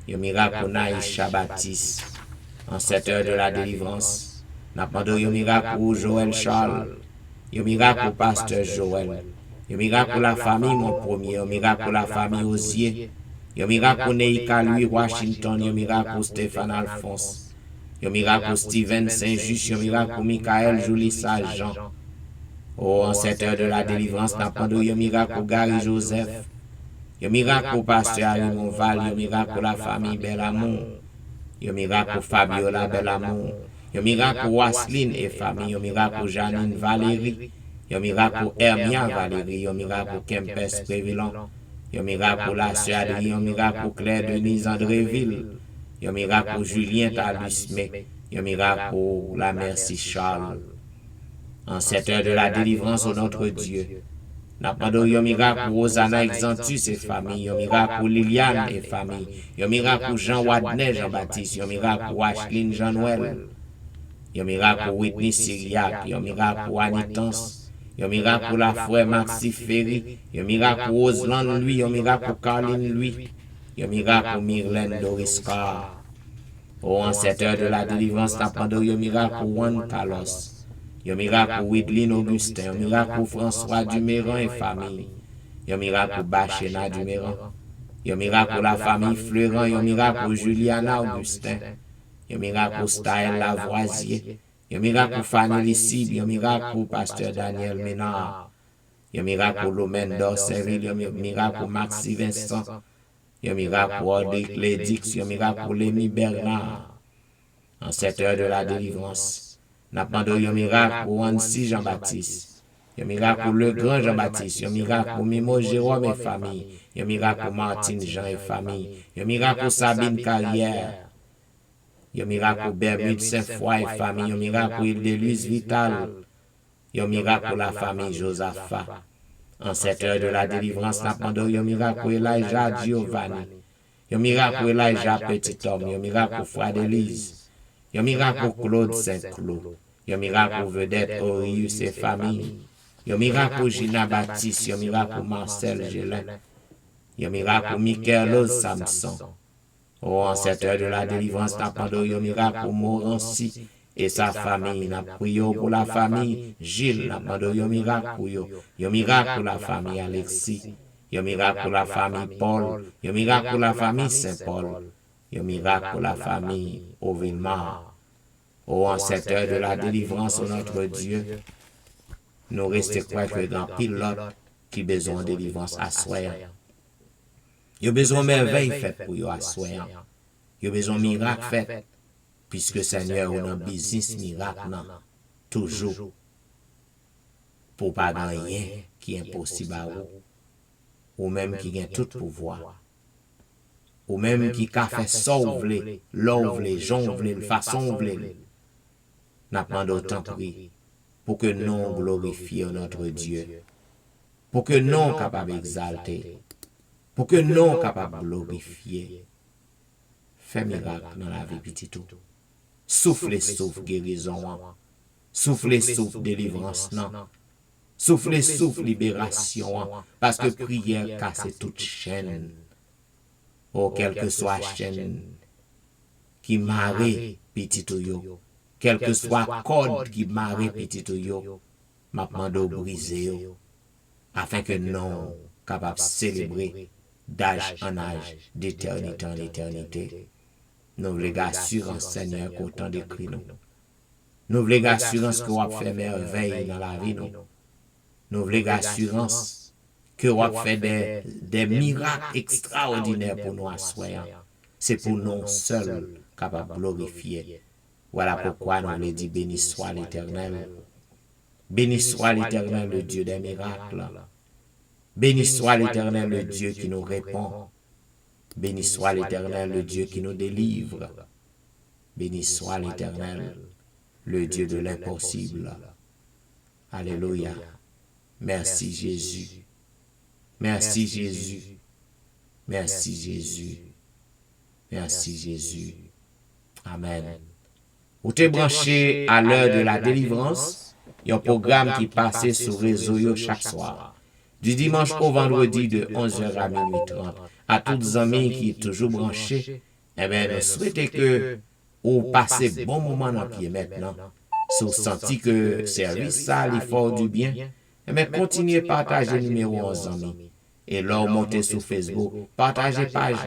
un miracle pour Naïcha Baptiste. En cette heure de la délivrance, n'a pas de miracle pour Joël Charles, un miracle pour Pasteur Joël, un miracle pour la famille mon premier, un miracle pour la famille Osier, un miracle pour Neika Louis Washington, un miracle pour Stéphane Alphonse, un miracle pour Steven Saint-Just, un miracle pour Michael Julie Saint-Jean. Oh, en cette heure de la délivrance, n'a pas de miracle pour Gary Joseph, un miracle pour Pasteur Harry Monval, un miracle pour la famille Belamour, un miracle pour Fabiola Belamour, un miracle pour Wasline et famille, un miracle pour Janine Valérie, un miracle pour Hermia Valérie, un miracle pour Kempes Prévilant, un miracle pour la sœur Adrien, un miracle pour Claire Denise Andréville, un miracle pour Julien Talusme, un miracle pour la Merci Charles. En cette heure de la délivrance, au notre Dieu, n'a pas de miracle pour Rosanna Exantus et famille, un miracle pour Liliane et famille, un miracle pour Jean Wadnet Jean-Baptiste, un miracle pour Ashlyn Jean-Noël, un miracle pour Whitney Syriac, un miracle pour Anitance, un miracle pour la frère Maxi Ferry, un miracle pour Roseland lui, un miracle pour Caroline lui, un miracle pour Myrlène Doriscar. Oh, en cette heure de la délivrance, n'a pas de miracle pour Juan Carlos, un miracle pour Widline Augustin, un miracle pour François Duméran et famille, un miracle pour Bachena Duméran, un miracle pour la famille Fleurant, un miracle pour Juliana Augustin, un miracle pour Staël Lavoisier, un miracle pour Fanny Lissib, un miracle pour Pasteur Daniel Ménard, un miracle pour Lomène Dorceville, un miracle pour Maxi Vincent, un miracle pour Audric Lédix, un miracle pour Lémi Bernard. En cette heure de la délivrance, n'a pas de miracle pour Annecy Jean-Baptiste, un miracle pour le grand Jean-Baptiste, un miracle pour Mimo Jérôme et famille, un miracle pour Martine Jean et famille, un miracle pour Sabine Carrière, un miracle pour Bermude Saint-Foy et famille, un miracle pour Île-de-Luise Vital, un miracle pour la famille Josaphat. En cette heure de la délivrance, n'a pas de miracle pour Elijah Giovanni, un miracle pour Elijah Petit-Homme, un miracle pour Frère d'Élise, un miracle pour Claude Saint-Cloud, un miracle pour Vedette Orius et famille, un miracle pour Gina Baptiste, un miracle pour Marcel Gélin, un miracle pour Michael Samson. Oh, en cette heure de la délivrance, n'a pas de miracle pour Morancy et sa famille. N'a prié pour la famille Gilles, n'a pas de miracle pour eux. Un miracle pour la famille Alexis, un miracle pour la famille Paul, un miracle pour la famille Saint-Paul, un miracle pour la famille Ovilmar. Oh, en cette heure de la délivrance, au notre Dieu, nous restons quoi que dans pilote qui besoin de délivrance à soi. Il y a besoin de merveille faite pour vous à soi. Il y a besoin de miracle fait, puisque Seigneur, on a un business miracle, toujours, pour pas rien qui est impossible à vous, ou même qui a tout pouvoir, ou même qui a fait sauver, l'ouvre, jongle, façon vle. N'a pas d'autant pris pour que nous glorifions notre Dieu, pour que nous capables d'exalter, pour que nous capables de glorifier. Fais miracle dans la vie petit tout. Souffle guérison, souffle délivrance, non. Souffle libération, parce que prière casse toute chaîne. Oh, quelle que soit la chaîne qui marre petit tout yo, quel que soit code qui marre petit tout yo, m'a demandé de briser afin que nous capables de célébrer d'âge en âge, d'éternité en éternité. Nous voulons assurance, Seigneur, qu'autant d'écrit nous. Nous voulons assurance que vous fait merveille dans la vie, nous. Nous voulons assurance que vous fait des miracles extraordinaires pour nous assoyants. C'est pour nous seuls capables de glorifier. Voilà pourquoi nous voulons dire béni soit l'Éternel. Béni soit l'Éternel, le Dieu des miracles. Béni soit l'Éternel, le Dieu qui nous répond. Béni soit l'Éternel, le Dieu qui nous délivre. Béni soit l'Éternel, le Dieu de l'impossible. Alléluia. Merci Jésus. Merci Jésus. Merci Jésus. Merci Jésus. Amen. Vous êtes branché à l'heure de la délivrance. Il y a un programme qui passe sur réseau chaque soir. Du dimanche au vendredi de 11h à minuit 30. À tous les amis qui sont toujours branchés, eh bien, nous souhaitons que vous passez bon moment dans le pied maintenant. Si vous sentez que le service ça, l'effort du bien, eh bien, continuez à partager le numéro aux amis. Et là, montez sur Facebook, partagez page.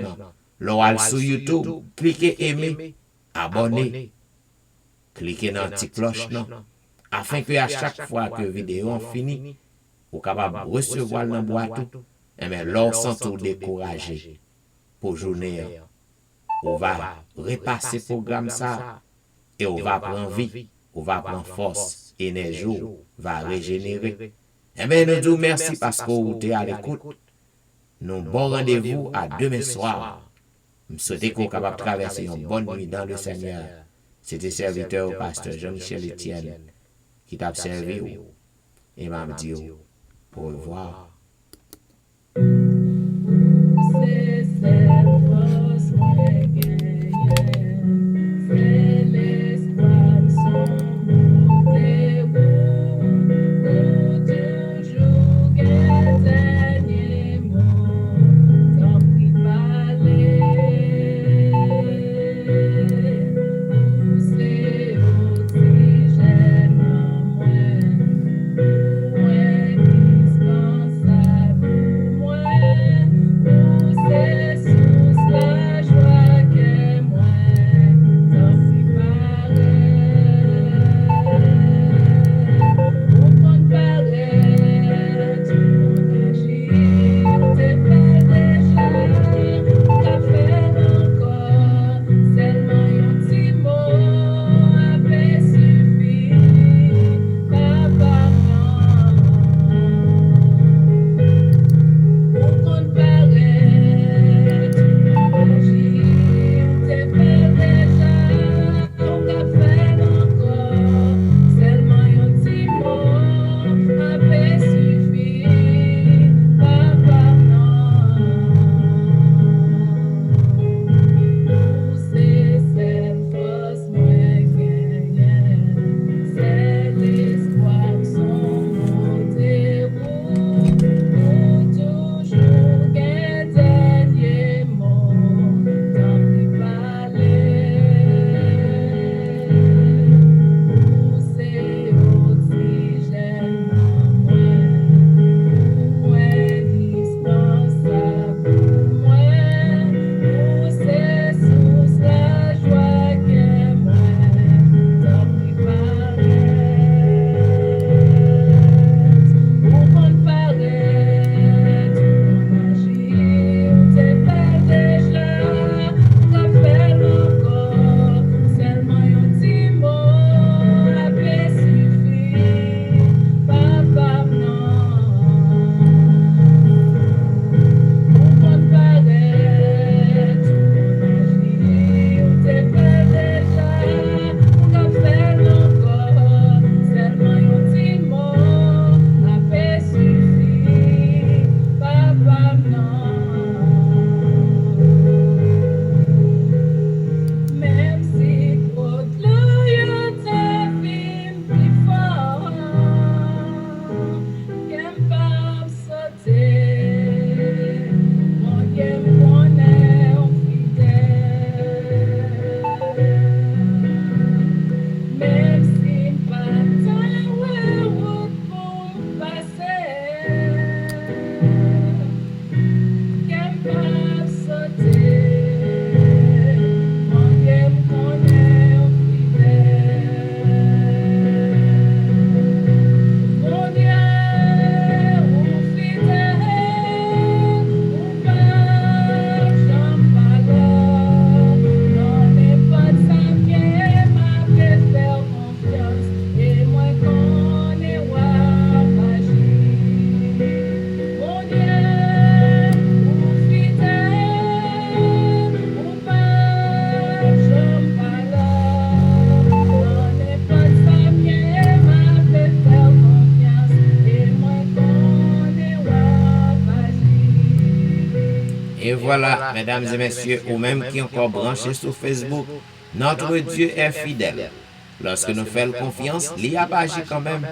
Là, allez sur YouTube, cliquez aimer, abonnez, cliquez dans la petite cloche, afin que à chaque fois que la vidéo est finie, vous capable de recevoir dans la boîte. Et bien, là, sans tout décourager pour journée, on va repasser le programme ça et on va prendre vie, on va prendre force, énergie, on va régénérer. Et bien, nous disons merci parce que vous êtes à l'écoute. Nous bon rendez-vous à demain soir. Je souhaite qu'on soit capable de traverser une bonne nuit dans le Seigneur. C'était serviteur au pasteur Jean-Michel Etienne qui t'a servi et m'a dit au revoir. voilà, mesdames et messieurs, ou même qui encore branchés sur Facebook, notre Dieu est fidèle. Lorsque nous faisons confiance, il y a pas agi quand même.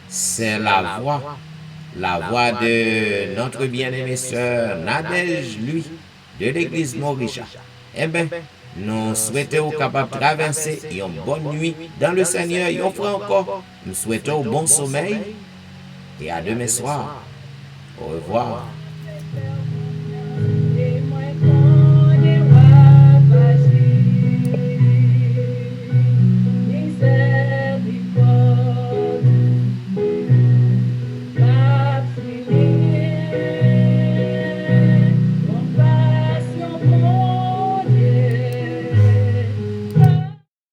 C'est la voix de notre bien-aimée sœur Nadège, lui, de l'église Morisha. Eh bien, nous souhaitons capable de traverser une bonne nuit dans le Seigneur, et on fera encore. Nous souhaitons bon sommeil et à demain soir. Au revoir.